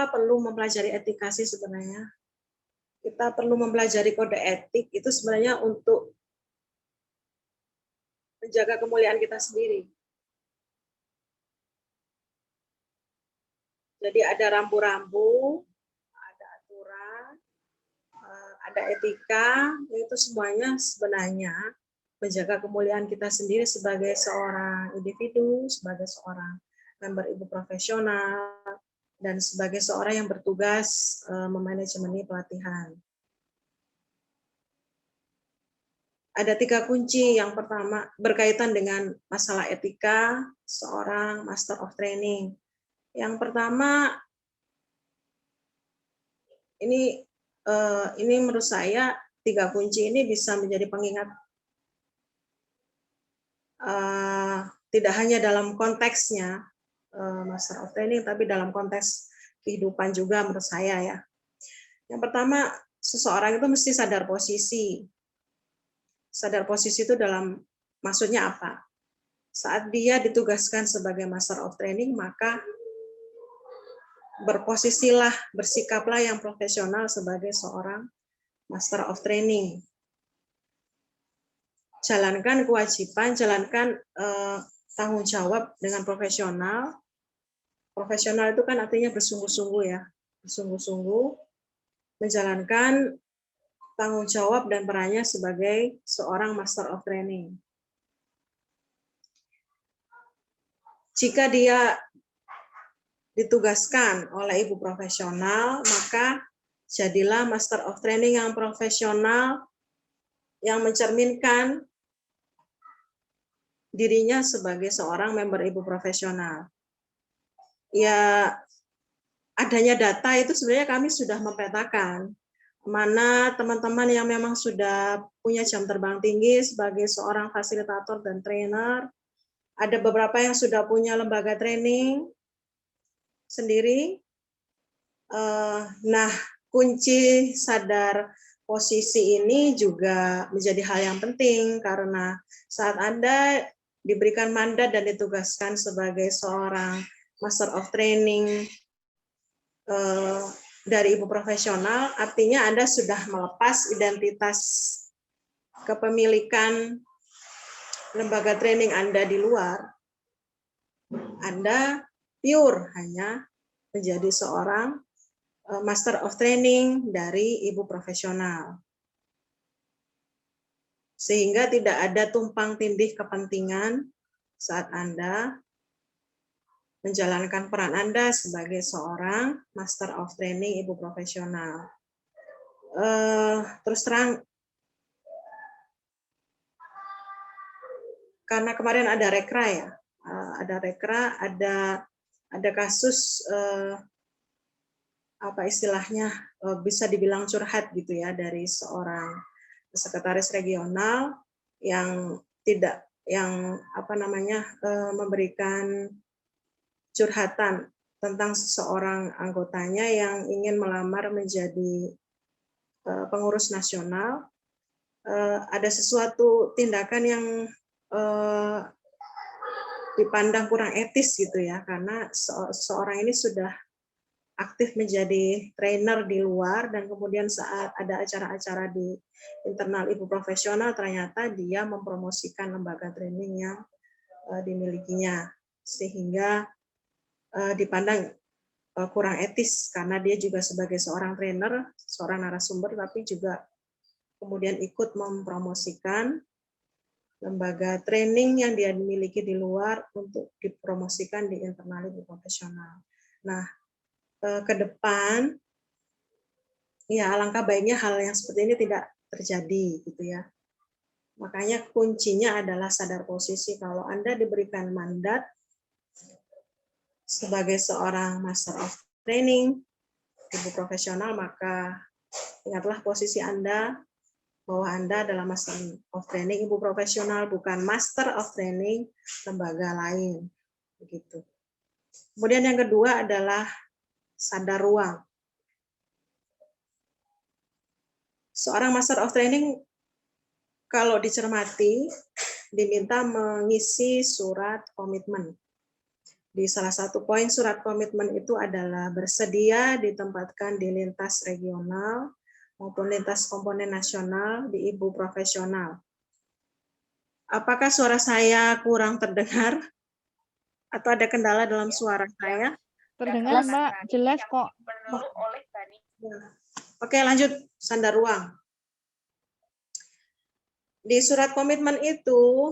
perlu mempelajari etika sih sebenarnya? Kita perlu mempelajari kode etik itu sebenarnya untuk menjaga kemuliaan kita sendiri. Jadi ada rambu-rambu, ada aturan, ada etika, itu semuanya sebenarnya menjaga kemuliaan kita sendiri sebagai seorang individu, sebagai seorang member ibu profesional, dan sebagai seorang yang bertugas memanajemeni pelatihan. Ada 3 kunci. Yang pertama berkaitan dengan masalah etika seorang Master of Training. Yang pertama, ini menurut saya 3 kunci ini bisa menjadi pengingat tidak hanya dalam konteksnya Master of Training, tapi dalam konteks kehidupan juga menurut saya ya. Yang pertama, seseorang itu mesti sadar posisi. Sadar posisi itu dalam maksudnya apa? Saat dia ditugaskan sebagai Master of Training, maka berposisilah, bersikaplah yang profesional sebagai seorang Master of Training. Jalankan kewajiban, jalankan tanggung jawab dengan profesional. Profesional itu kan artinya bersungguh-sungguh ya, bersungguh-sungguh menjalankan tanggung jawab dan perannya sebagai seorang Master of Training. Jika dia ditugaskan oleh ibu profesional, maka jadilah Master of Training yang profesional, yang mencerminkan dirinya sebagai seorang member ibu profesional. Ya, adanya data itu sebenarnya kami sudah mempetakan mana teman-teman yang memang sudah punya jam terbang tinggi sebagai seorang fasilitator dan trainer. Ada beberapa yang sudah punya lembaga training sendiri. Nah, kunci sadar posisi ini juga menjadi hal yang penting karena saat Anda diberikan mandat dan ditugaskan sebagai seorang Master of Training dari ibu profesional, artinya Anda sudah melepas identitas kepemilikan lembaga training Anda di luar. Anda pure hanya menjadi seorang Master of Training dari ibu profesional. Sehingga tidak ada tumpang tindih kepentingan saat Anda menjalankan peran Anda sebagai seorang Master of Training ibu profesional. Terus terang, karena kemarin ada rekra ya, ada kasus apa istilahnya bisa dibilang curhat gitu ya dari seorang sekretaris regional yang memberikan curhatan tentang seseorang anggotanya yang ingin melamar menjadi pengurus nasional. Ada sesuatu tindakan yang dipandang kurang etis gitu ya, karena seorang ini sudah aktif menjadi trainer di luar dan kemudian saat ada acara-acara di internal ibu profesional ternyata dia mempromosikan lembaga training yang dimilikinya, sehingga dipandang kurang etis karena dia juga sebagai seorang trainer, seorang narasumber, tapi juga kemudian ikut mempromosikan lembaga training yang dia miliki di luar untuk dipromosikan di internal ibu profesional. Nah, ke depan ya alangkah baiknya hal yang seperti ini tidak terjadi gitu ya. Makanya kuncinya adalah sadar posisi. Kalau Anda diberikan mandat sebagai seorang Master of Training, Ibu profesional, maka ingatlah posisi Anda bahwa Anda adalah Master of Training, Ibu profesional, bukan Master of Training lembaga lain. Begitu. Kemudian yang kedua adalah sadar ruang. Seorang Master of Training kalau dicermati diminta mengisi surat komitmen. Di salah satu poin surat komitmen itu adalah bersedia ditempatkan di lintas regional maupun lintas komponen nasional di Ibu profesional. Apakah suara saya kurang terdengar? Atau ada kendala dalam suara saya? Terdengar, Mbak. Jelas kok. Oke, lanjut. Sadar ruang. Di surat komitmen itu,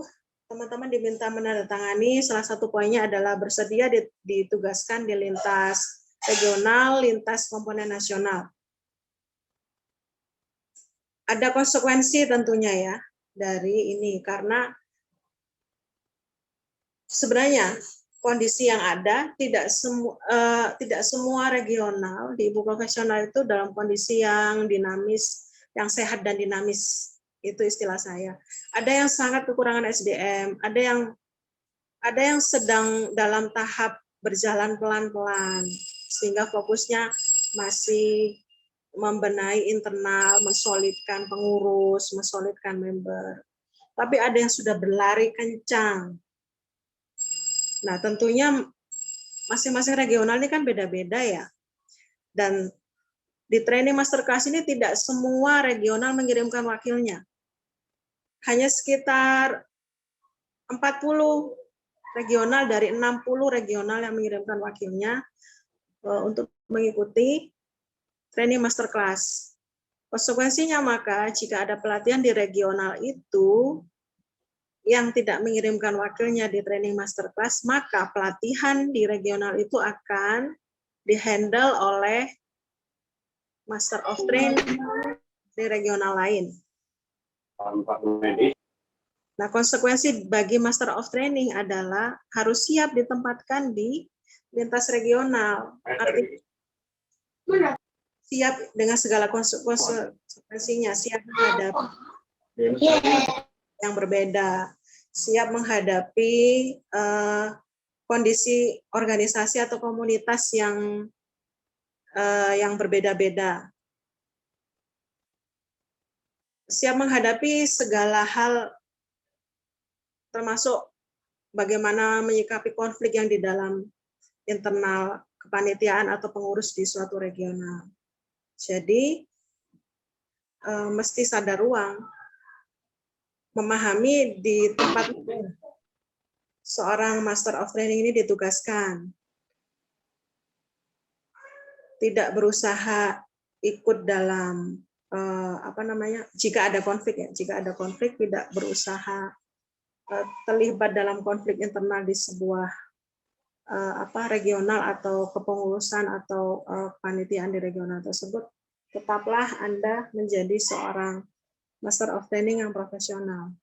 teman-teman diminta menandatangani, salah satu poinnya adalah bersedia ditugaskan di lintas regional, lintas komponen nasional. Ada konsekuensi tentunya ya dari ini, karena sebenarnya kondisi yang ada tidak semua regional di Ibu profesional itu dalam kondisi yang dinamis, yang sehat dan dinamis. Itu istilah saya. Ada yang sangat kekurangan SDM, ada yang sedang dalam tahap berjalan pelan-pelan, sehingga fokusnya masih membenahi internal, mensolidkan pengurus, mensolidkan member. Tapi ada yang sudah berlari kencang. Nah, tentunya masing-masing regional ini kan beda-beda ya. Dan di training masterclass ini tidak semua regional mengirimkan wakilnya. Hanya sekitar 40 regional dari 60 regional yang mengirimkan wakilnya untuk mengikuti training masterclass. Konsekuensinya maka jika ada pelatihan di regional itu yang tidak mengirimkan wakilnya di training masterclass, maka pelatihan di regional itu akan dihandle oleh Master of Training di regional lain. Nah, konsekuensi bagi Master of Training adalah harus siap ditempatkan di lintas regional. Artinya, siap dengan segala konsekuensinya, siap menghadapi yang berbeda, siap menghadapi kondisi organisasi atau komunitas yang berbeda-beda. Siap menghadapi segala hal, termasuk bagaimana menyikapi konflik yang di dalam internal kepanitiaan atau pengurus di suatu regional. Jadi, mesti sadar ruang, memahami di tempat seorang Master of Training ini ditugaskan. Tidak berusaha ikut dalam jika ada konflik ya, jika ada konflik tidak berusaha terlibat dalam konflik internal di sebuah regional atau kepengurusan atau kepanitiaan di regional tersebut. Tetaplah Anda menjadi seorang Master of Training yang profesional.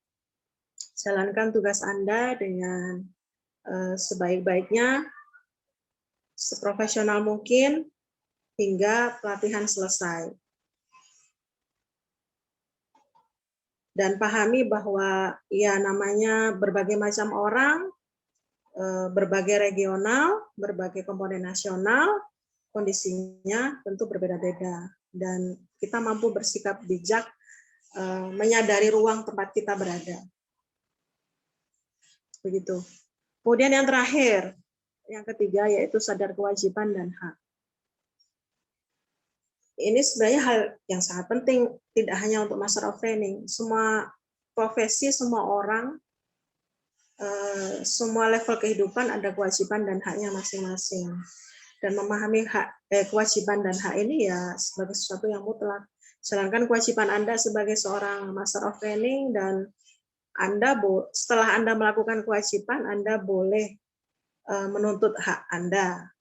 Jalankan tugas Anda dengan sebaik-baiknya, seprofesional mungkin hingga pelatihan selesai. Dan pahami bahwa ya namanya berbagai macam orang, berbagai regional, berbagai komponen nasional, kondisinya tentu berbeda-beda. Dan kita mampu bersikap bijak, menyadari ruang tempat kita berada. Begitu. Kemudian yang terakhir, yang ketiga yaitu sadar kewajiban dan hak. Ini sebenarnya hal yang sangat penting, tidak hanya untuk Master of Training. Semua profesi, semua orang, semua level kehidupan ada kewajiban dan haknya masing-masing. Dan memahami kewajiban dan hak ini ya sebagai sesuatu yang mutlak. Sedangkan kewajiban Anda sebagai seorang Master of Training dan setelah Anda melakukan kewajiban, Anda boleh menuntut hak Anda.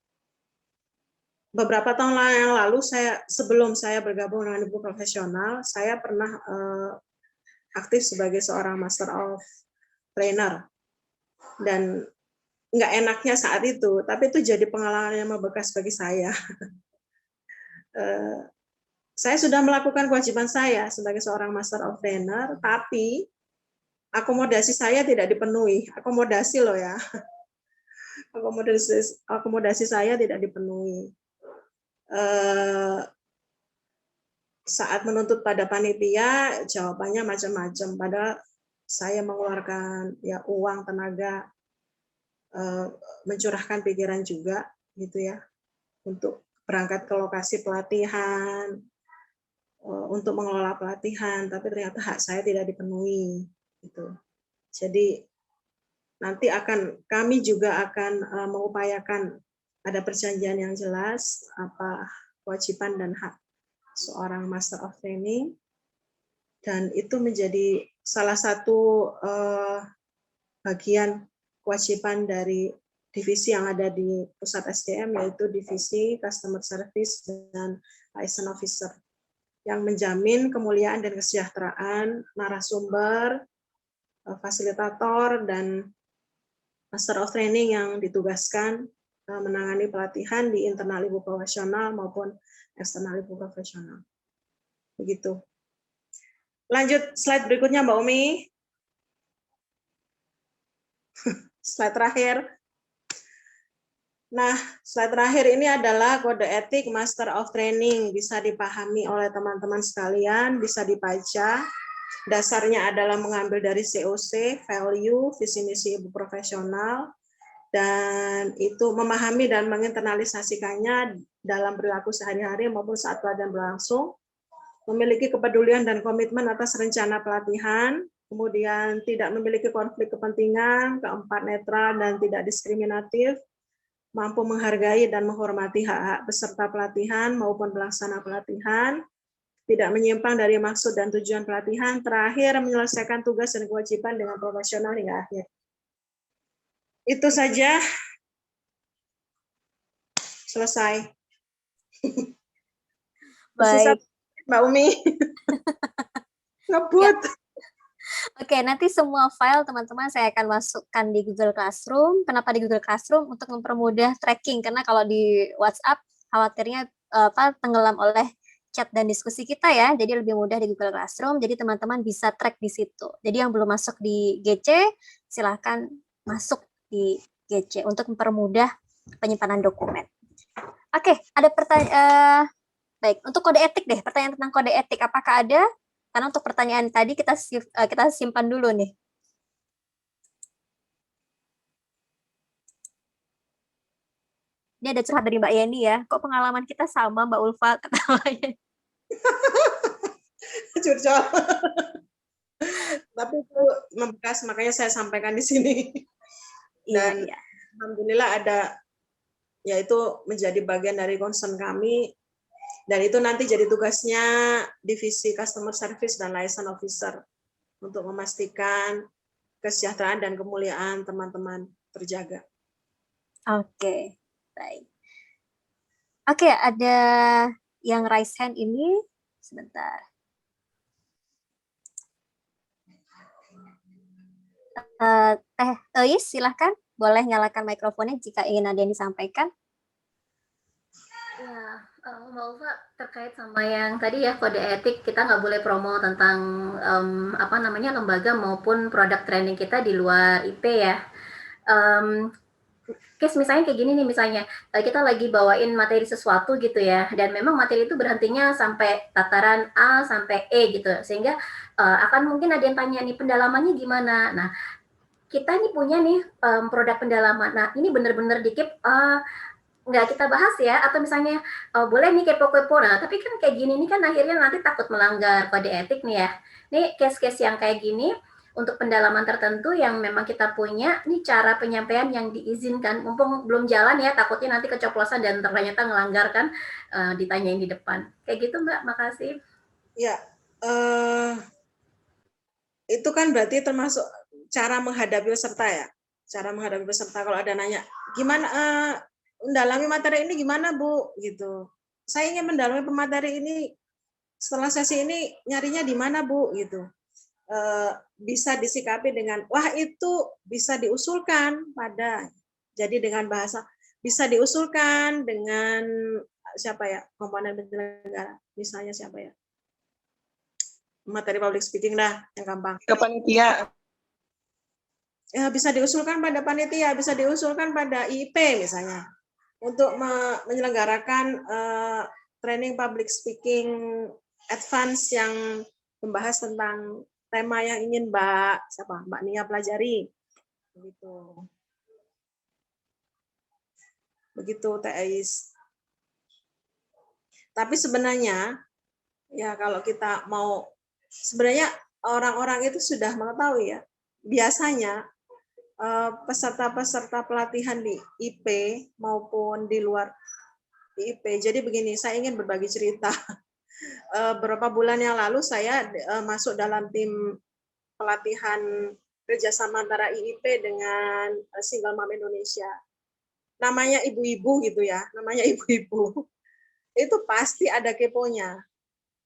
Beberapa tahun yang lalu, sebelum saya bergabung dengan Ibu profesional, saya pernah aktif sebagai seorang Master of Trainer. Dan nggak enaknya saat itu, tapi itu jadi pengalaman yang membekas bagi saya. Saya sudah melakukan kewajiban saya sebagai seorang Master of Trainer, tapi akomodasi saya tidak dipenuhi. Akomodasi loh ya. Akomodasi saya tidak dipenuhi. Saat menuntut pada panitia, jawabannya macam-macam. Padahal saya mengeluarkan ya uang, tenaga, mencurahkan pikiran juga, gitu ya, untuk berangkat ke lokasi pelatihan, untuk mengelola pelatihan, tapi ternyata hak saya tidak dipenuhi. Gitu. Jadi nanti kami juga akan mengupayakan ada perjanjian yang jelas apa kewajiban dan hak seorang Master of Training, dan itu menjadi salah satu bagian kewajiban dari divisi yang ada di pusat SDM, yaitu divisi Customer Service dan Liaison Officer, yang menjamin kemuliaan dan kesejahteraan narasumber, fasilitator, dan Master of Training yang ditugaskan menangani pelatihan di internal ibu profesional maupun eksternal ibu profesional. Begitu. Lanjut slide berikutnya, Mbak Umi. Slide terakhir. Nah, slide terakhir ini adalah kode etik Master of Training. Bisa dipahami oleh teman-teman sekalian, bisa dibaca. Dasarnya adalah mengambil dari COC, value, visi misi ibu profesional, dan itu memahami dan menginternalisasikannya dalam perilaku sehari-hari maupun saat pelatihan berlangsung, memiliki kepedulian dan komitmen atas rencana pelatihan, kemudian tidak memiliki konflik kepentingan, keempat netral dan tidak diskriminatif, mampu menghargai dan menghormati hak-hak peserta pelatihan maupun pelaksana pelatihan, tidak menyimpang dari maksud dan tujuan pelatihan, terakhir menyelesaikan tugas dan kewajiban dengan profesional hingga akhir. Itu saja. Selesai. Baik. Mbak Umi. Ngebut. Ya. Oke, nanti semua file teman-teman saya akan masukkan di Google Classroom. Kenapa di Google Classroom? Untuk mempermudah tracking, karena kalau di WhatsApp khawatirnya tenggelam oleh chat dan diskusi kita ya. Jadi lebih mudah di Google Classroom. Jadi teman-teman bisa track di situ. Jadi yang belum masuk di GC, silahkan masuk di GC untuk mempermudah penyimpanan dokumen. Oke, ada pertanyaan. Baik, untuk kode etik deh. Pertanyaan tentang kode etik, apakah ada? Karena untuk pertanyaan tadi kita simpan dulu nih. Ini ada curhat dari Mbak Yeni ya. Kok pengalaman kita sama Mbak Ulfa ketawanya? Curcol. Tapi itu membekas, makanya saya sampaikan di sini. Dan iya. Alhamdulillah ada, yaitu menjadi bagian dari concern kami. Dan itu nanti jadi tugasnya divisi Customer Service dan Liaison Officer untuk memastikan kesejahteraan dan kemuliaan teman-teman terjaga. Oke, baik. Oke, ada yang raise hand ini. Sebentar. Teh Eis, silahkan. Boleh nyalakan mikrofonnya jika ingin ada yang disampaikan. Ya, Mbak Ulfa, terkait sama yang tadi ya kode etik, kita nggak boleh promo tentang lembaga maupun produk training kita di luar IP ya. Case misalnya kayak gini nih, misalnya kita lagi bawain materi sesuatu gitu ya, dan memang materi itu berhentinya sampai tataran A sampai E gitu, sehingga akan mungkin ada yang tanya nih pendalamannya gimana. Nah, kita nih punya nih produk pendalaman. Nah, ini bener-bener dikip nggak kita bahas ya, atau misalnya boleh nih kepo-kepo. Nah, tapi kan kayak gini nih kan akhirnya nanti takut melanggar kode etik nih ya. Nih case-case yang kayak gini untuk pendalaman tertentu yang memang kita punya, nih cara penyampaian yang diizinkan, mumpung belum jalan ya, takutnya nanti keceplosan dan ternyata ngelanggar kan, ditanyain di depan. Kayak gitu Mbak, makasih. Ya, itu kan berarti termasuk cara menghadapi peserta ya. Cara menghadapi peserta kalau ada nanya, gimana mendalami materi ini gimana Bu? Gitu. Saya ingin mendalami pemateri ini, setelah sesi ini nyarinya di mana Bu? Gitu. Bisa disikapi dengan, wah itu bisa diusulkan pada Jadi dengan bahasa bisa diusulkan dengan siapa ya komponen penyelenggara, misalnya siapa ya, materi public speaking dah yang gampang. Ke panitia. Ya, bisa diusulkan pada panitia, bisa diusulkan pada IIP misalnya untuk menyelenggarakan training public speaking advance yang membahas tentang tema yang ingin Mbak Nia pelajari. Begitu Thais. Tapi sebenarnya ya kalau kita mau, sebenarnya orang-orang itu sudah mengetahui ya, biasanya peserta-peserta pelatihan di IP maupun di luar IP. Jadi begini, saya ingin berbagi cerita. Beberapa bulan yang lalu saya masuk dalam tim pelatihan kerjasama antara IIP dengan Single Mom Indonesia. Namanya ibu-ibu gitu ya, namanya ibu-ibu. Itu pasti ada keponya.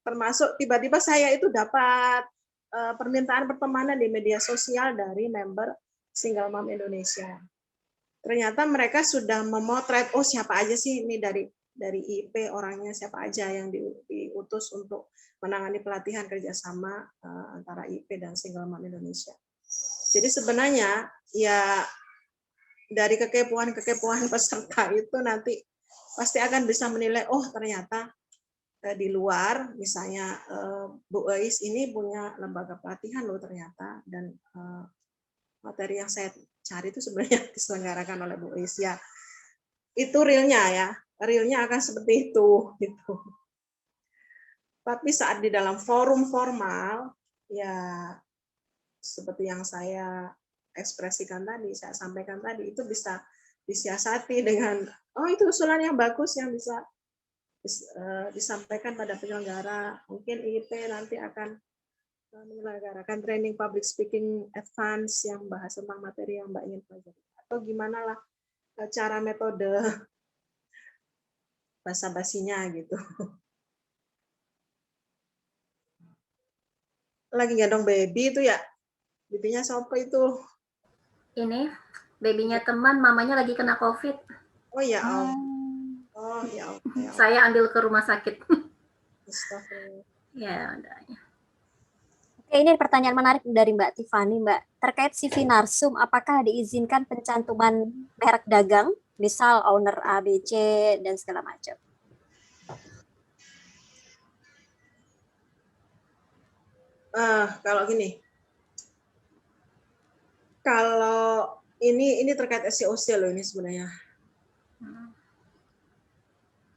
Termasuk tiba-tiba saya itu dapat permintaan pertemanan di media sosial dari member Single Mom Indonesia. Ternyata mereka sudah memotret, oh siapa aja sih ini dari IP orangnya, siapa aja yang diutus untuk menangani pelatihan kerjasama antara IP dan Single Mom Indonesia. Jadi sebenarnya ya dari kekepuan peserta itu nanti pasti akan bisa menilai, oh ternyata di luar misalnya Bu Eis ini punya lembaga pelatihan loh ternyata, dan materi yang saya cari itu sebenarnya diselenggarakan oleh Bu Eis ya. Itu realnya akan seperti itu gitu. Tapi saat di dalam forum formal ya seperti yang saya ekspresikan tadi, saya sampaikan tadi, itu bisa disiasati dengan oh itu usulan yang bagus yang bisa disampaikan pada penyelenggara. Mungkin IIP nanti akan menyelenggarakan training public speaking advance yang membahas tentang materi yang Mbak ingin pelajari. Atau gimana lah cara metode basa-basinya gitu. Lagi gendong baby itu ya. Babynya siapa itu? Ini babynya teman, mamanya lagi kena COVID. Oh ya Oh ya Saya ambil ke rumah sakit. Astagfirullah. Ya, udah. Oke, ini pertanyaan menarik dari Mbak Tiffany, Mbak. Terkait CV Narsum, apakah diizinkan pencantuman merek dagang, misal owner ABC dan segala macam? Kalau gini, kalau ini terkait SCOC loh ini sebenarnya.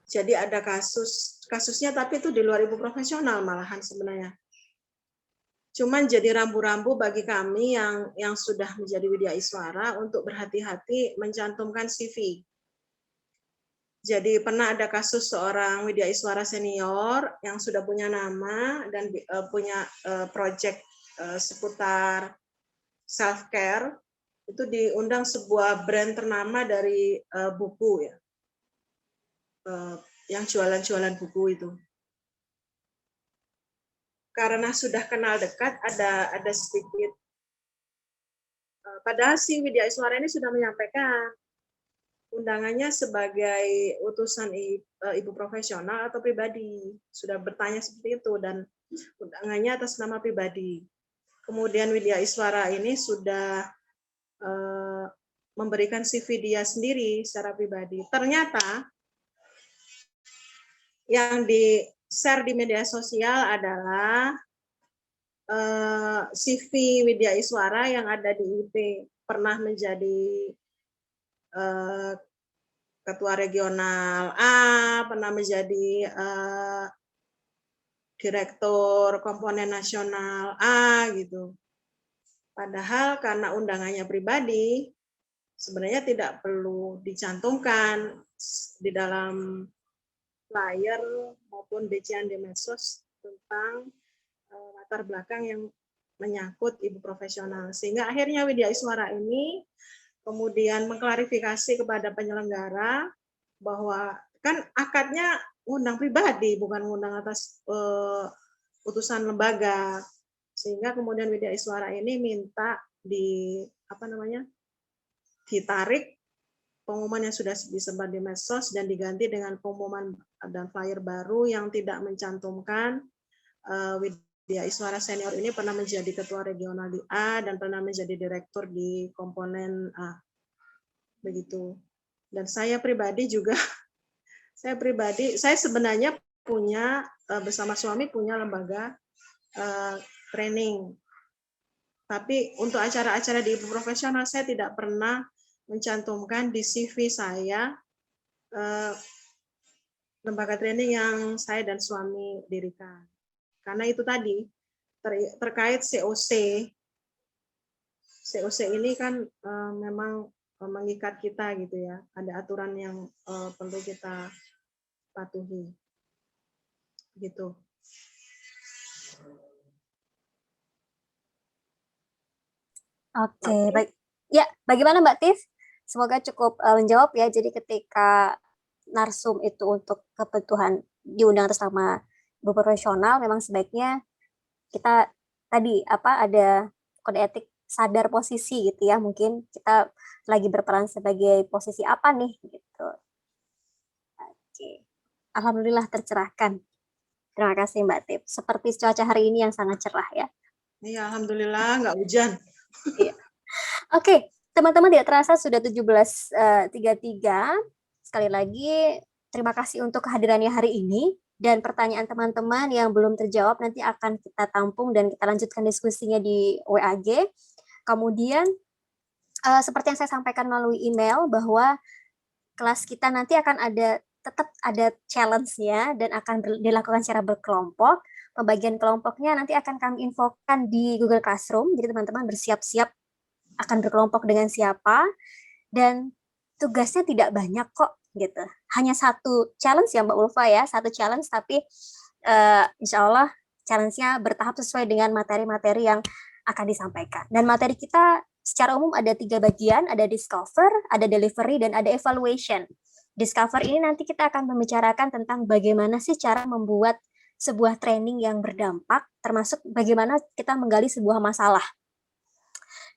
Jadi ada kasusnya tapi itu di luar ibu profesional malahan sebenarnya. Cuman jadi rambu-rambu bagi kami yang sudah menjadi widya iswara untuk berhati-hati mencantumkan CV. Jadi pernah ada kasus seorang widya iswara senior yang sudah punya nama dan punya project seputar self care, itu diundang sebuah brand ternama dari buku ya, yang jualan-jualan buku itu. Karena sudah kenal dekat, ada sedikit. Padahal si widya iswara ini sudah menyampaikan undangannya sebagai utusan ibu profesional atau pribadi, sudah bertanya seperti itu, dan undangannya atas nama pribadi. Kemudian widya iswara ini sudah memberikan CV dia sendiri secara pribadi. Ternyata yang di-share di media sosial adalah CV widya iswara yang ada di IP, pernah menjadi ketua regional A, pernah menjadi direktur komponen nasional A gitu. Padahal karena undangannya pribadi, sebenarnya tidak perlu dicantumkan di dalam flyer maupun becian di medsos tentang latar belakang yang menyangkut ibu profesional. Sehingga akhirnya widya iswara ini kemudian mengklarifikasi kepada penyelenggara bahwa kan akadnya undang pribadi, bukan undang atas utusan lembaga. Sehingga kemudian widya iswara ini minta ditarik pengumuman yang sudah disebar di medsos dan diganti dengan pengumuman dan flyer baru yang tidak mencantumkan Widya Iswara senior ini pernah menjadi ketua regional di A dan pernah menjadi direktur di komponen A. Begitu. Dan saya pribadi juga, saya sebenarnya punya bersama suami punya lembaga training. Tapi untuk acara-acara di Ibu Profesional saya tidak pernah mencantumkan di CV saya lembaga training yang saya dan suami dirikan. Karena itu tadi terkait COC. COC ini kan memang mengikat kita gitu ya. Ada aturan yang perlu kita patuhi. Gitu. Oke, baik. Ya, bagaimana Mbak Tif? Semoga cukup menjawab ya. Jadi ketika narsum itu untuk kebutuhan diundang atas nama Ibu Profesional, memang sebaiknya kita tadi ada kode etik sadar posisi gitu ya. Mungkin kita lagi berperan sebagai posisi apa nih gitu. Oke. Alhamdulillah tercerahkan. Terima kasih Mbak Tif. Seperti cuaca hari ini yang sangat cerah ya. Iya, alhamdulillah nggak hujan. Iya. Oke, teman-teman tidak terasa sudah 17.33. Sekali lagi terima kasih untuk kehadirannya hari ini dan pertanyaan teman-teman yang belum terjawab nanti akan kita tampung dan kita lanjutkan diskusinya di WAG. Kemudian seperti yang saya sampaikan melalui email bahwa kelas kita nanti akan tetap ada challenge-nya dan akan dilakukan secara berkelompok. Pembagian kelompoknya nanti akan kami infokan di Google Classroom, jadi teman-teman bersiap-siap akan berkelompok dengan siapa, dan tugasnya tidak banyak kok, gitu. Hanya satu challenge ya Mbak Ulfa ya, satu challenge, tapi insya Allah challenge-nya bertahap sesuai dengan materi-materi yang akan disampaikan. Dan materi kita secara umum ada 3 bagian, ada discover, ada delivery, dan ada evaluation. Discover ini nanti kita akan membicarakan tentang bagaimana sih cara membuat sebuah training yang berdampak, termasuk bagaimana kita menggali sebuah masalah.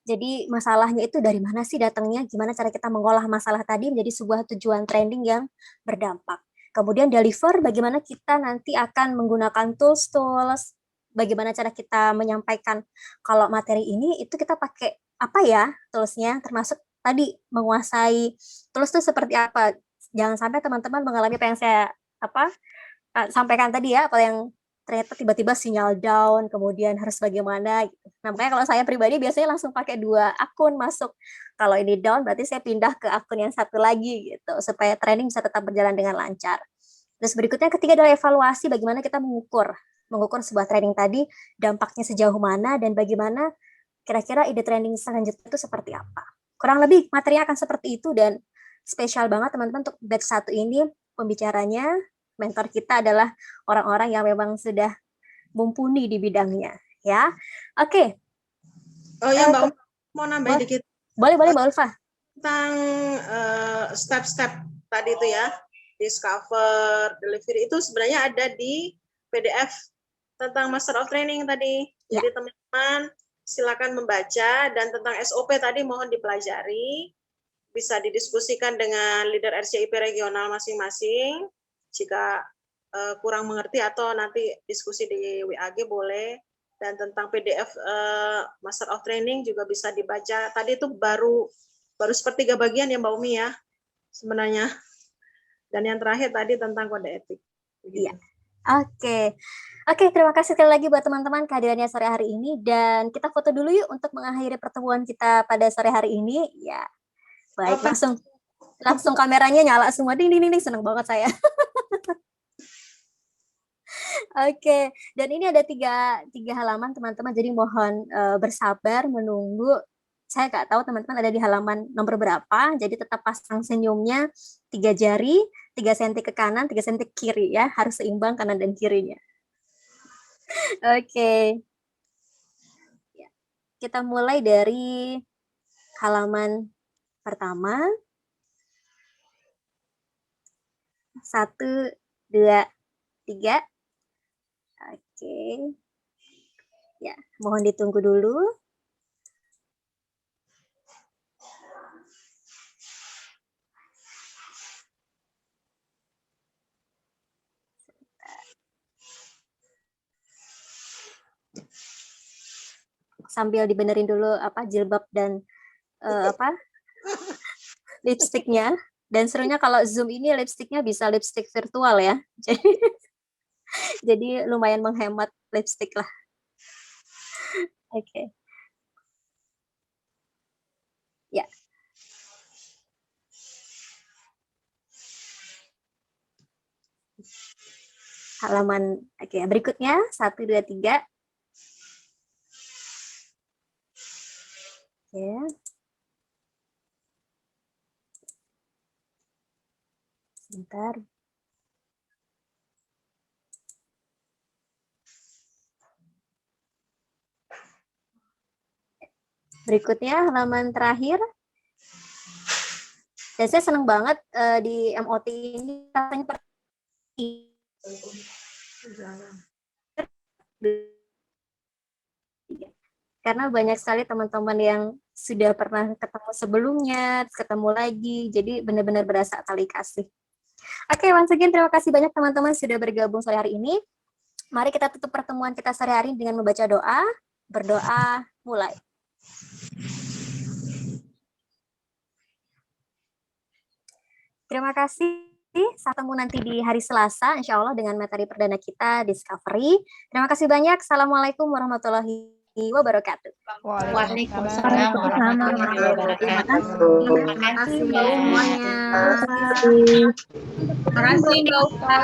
Jadi masalahnya itu dari mana sih datangnya, gimana cara kita mengolah masalah tadi menjadi sebuah tujuan training yang berdampak. Kemudian deliver, bagaimana kita nanti akan menggunakan tools, bagaimana cara kita menyampaikan kalau materi ini itu kita pakai apa ya toolsnya, termasuk tadi menguasai tools itu seperti apa. Jangan sampai teman-teman mengalami apa yang saya sampaikan tadi ya, apa yang ternyata tiba-tiba sinyal down, kemudian harus bagaimana gitu. Nah, makanya kalau saya pribadi biasanya langsung pakai 2 akun masuk. Kalau ini down berarti saya pindah ke akun yang satu lagi gitu, supaya training bisa tetap berjalan dengan lancar. Terus berikutnya ketiga adalah evaluasi, bagaimana kita mengukur sebuah training tadi, dampaknya sejauh mana dan bagaimana kira-kira ide training selanjutnya itu seperti apa. Kurang lebih materinya akan seperti itu dan spesial banget teman-teman untuk batch 1 ini pembicaranya mentor kita adalah orang-orang yang memang sudah mumpuni di bidangnya, ya. Oke. Oh ya Mbak, mau nambahin dikit. Boleh Mbak Ulfa. Tentang step-step tadi itu ya, discover, delivery itu sebenarnya ada di PDF tentang Master of Training tadi. Ya. Jadi teman-teman silakan membaca dan tentang SOP tadi mohon dipelajari, bisa didiskusikan dengan leader RCIP regional masing-masing. Jika kurang mengerti atau nanti diskusi di WAG boleh. Dan tentang PDF Master of Training juga bisa dibaca. Tadi itu baru sepertiga bagian ya Mbak Umi ya sebenarnya. Dan yang terakhir tadi tentang kode etik. Iya. Oke, terima kasih sekali lagi buat teman-teman kehadirannya sore hari ini dan kita foto dulu yuk untuk mengakhiri pertemuan kita pada sore hari ini. Ya. Baik, langsung kameranya nyala semua. Ding, seneng banget saya. Oke, dan ini ada tiga halaman teman-teman, jadi mohon bersabar menunggu. Saya nggak tahu teman-teman ada di halaman nomor berapa, jadi tetap pasang senyumnya 3 jari, 3 senti ke kanan, 3 senti ke kiri ya, harus seimbang kanan dan kirinya. Oke. Ya. Kita mulai dari halaman pertama. 1, 2, 3. Oke. Ya, mohon ditunggu dulu. sambil dibenerin dulu jilbab dan lipstiknya. Dan serunya kalau Zoom ini lipstiknya bisa lipstik virtual ya. Jadi lumayan menghemat lipstik lah. Oke. Ya. Halaman berikutnya 1 2 3. Oke. Sebentar. Berikutnya halaman terakhir. Dan saya senang banget di MOT ini rasanya karena banyak sekali teman-teman yang sudah pernah ketemu sebelumnya, ketemu lagi, jadi benar-benar berasa tali kasih. Oke, once again terima kasih banyak teman-teman sudah bergabung sore hari ini. Mari kita tutup pertemuan kita sore hari dengan membaca doa. Berdoa, mulai. Terima kasih. Sampai ketemu nanti di hari Selasa, insya Allah dengan materi perdana kita, Discovery. Terima kasih banyak. Assalamualaikum warahmatullahi wabarakatuh. Waalaikumsalam warahmatullahi wabarakatuh. Terima kasih semuanya. Terima kasih Mbak Ufa.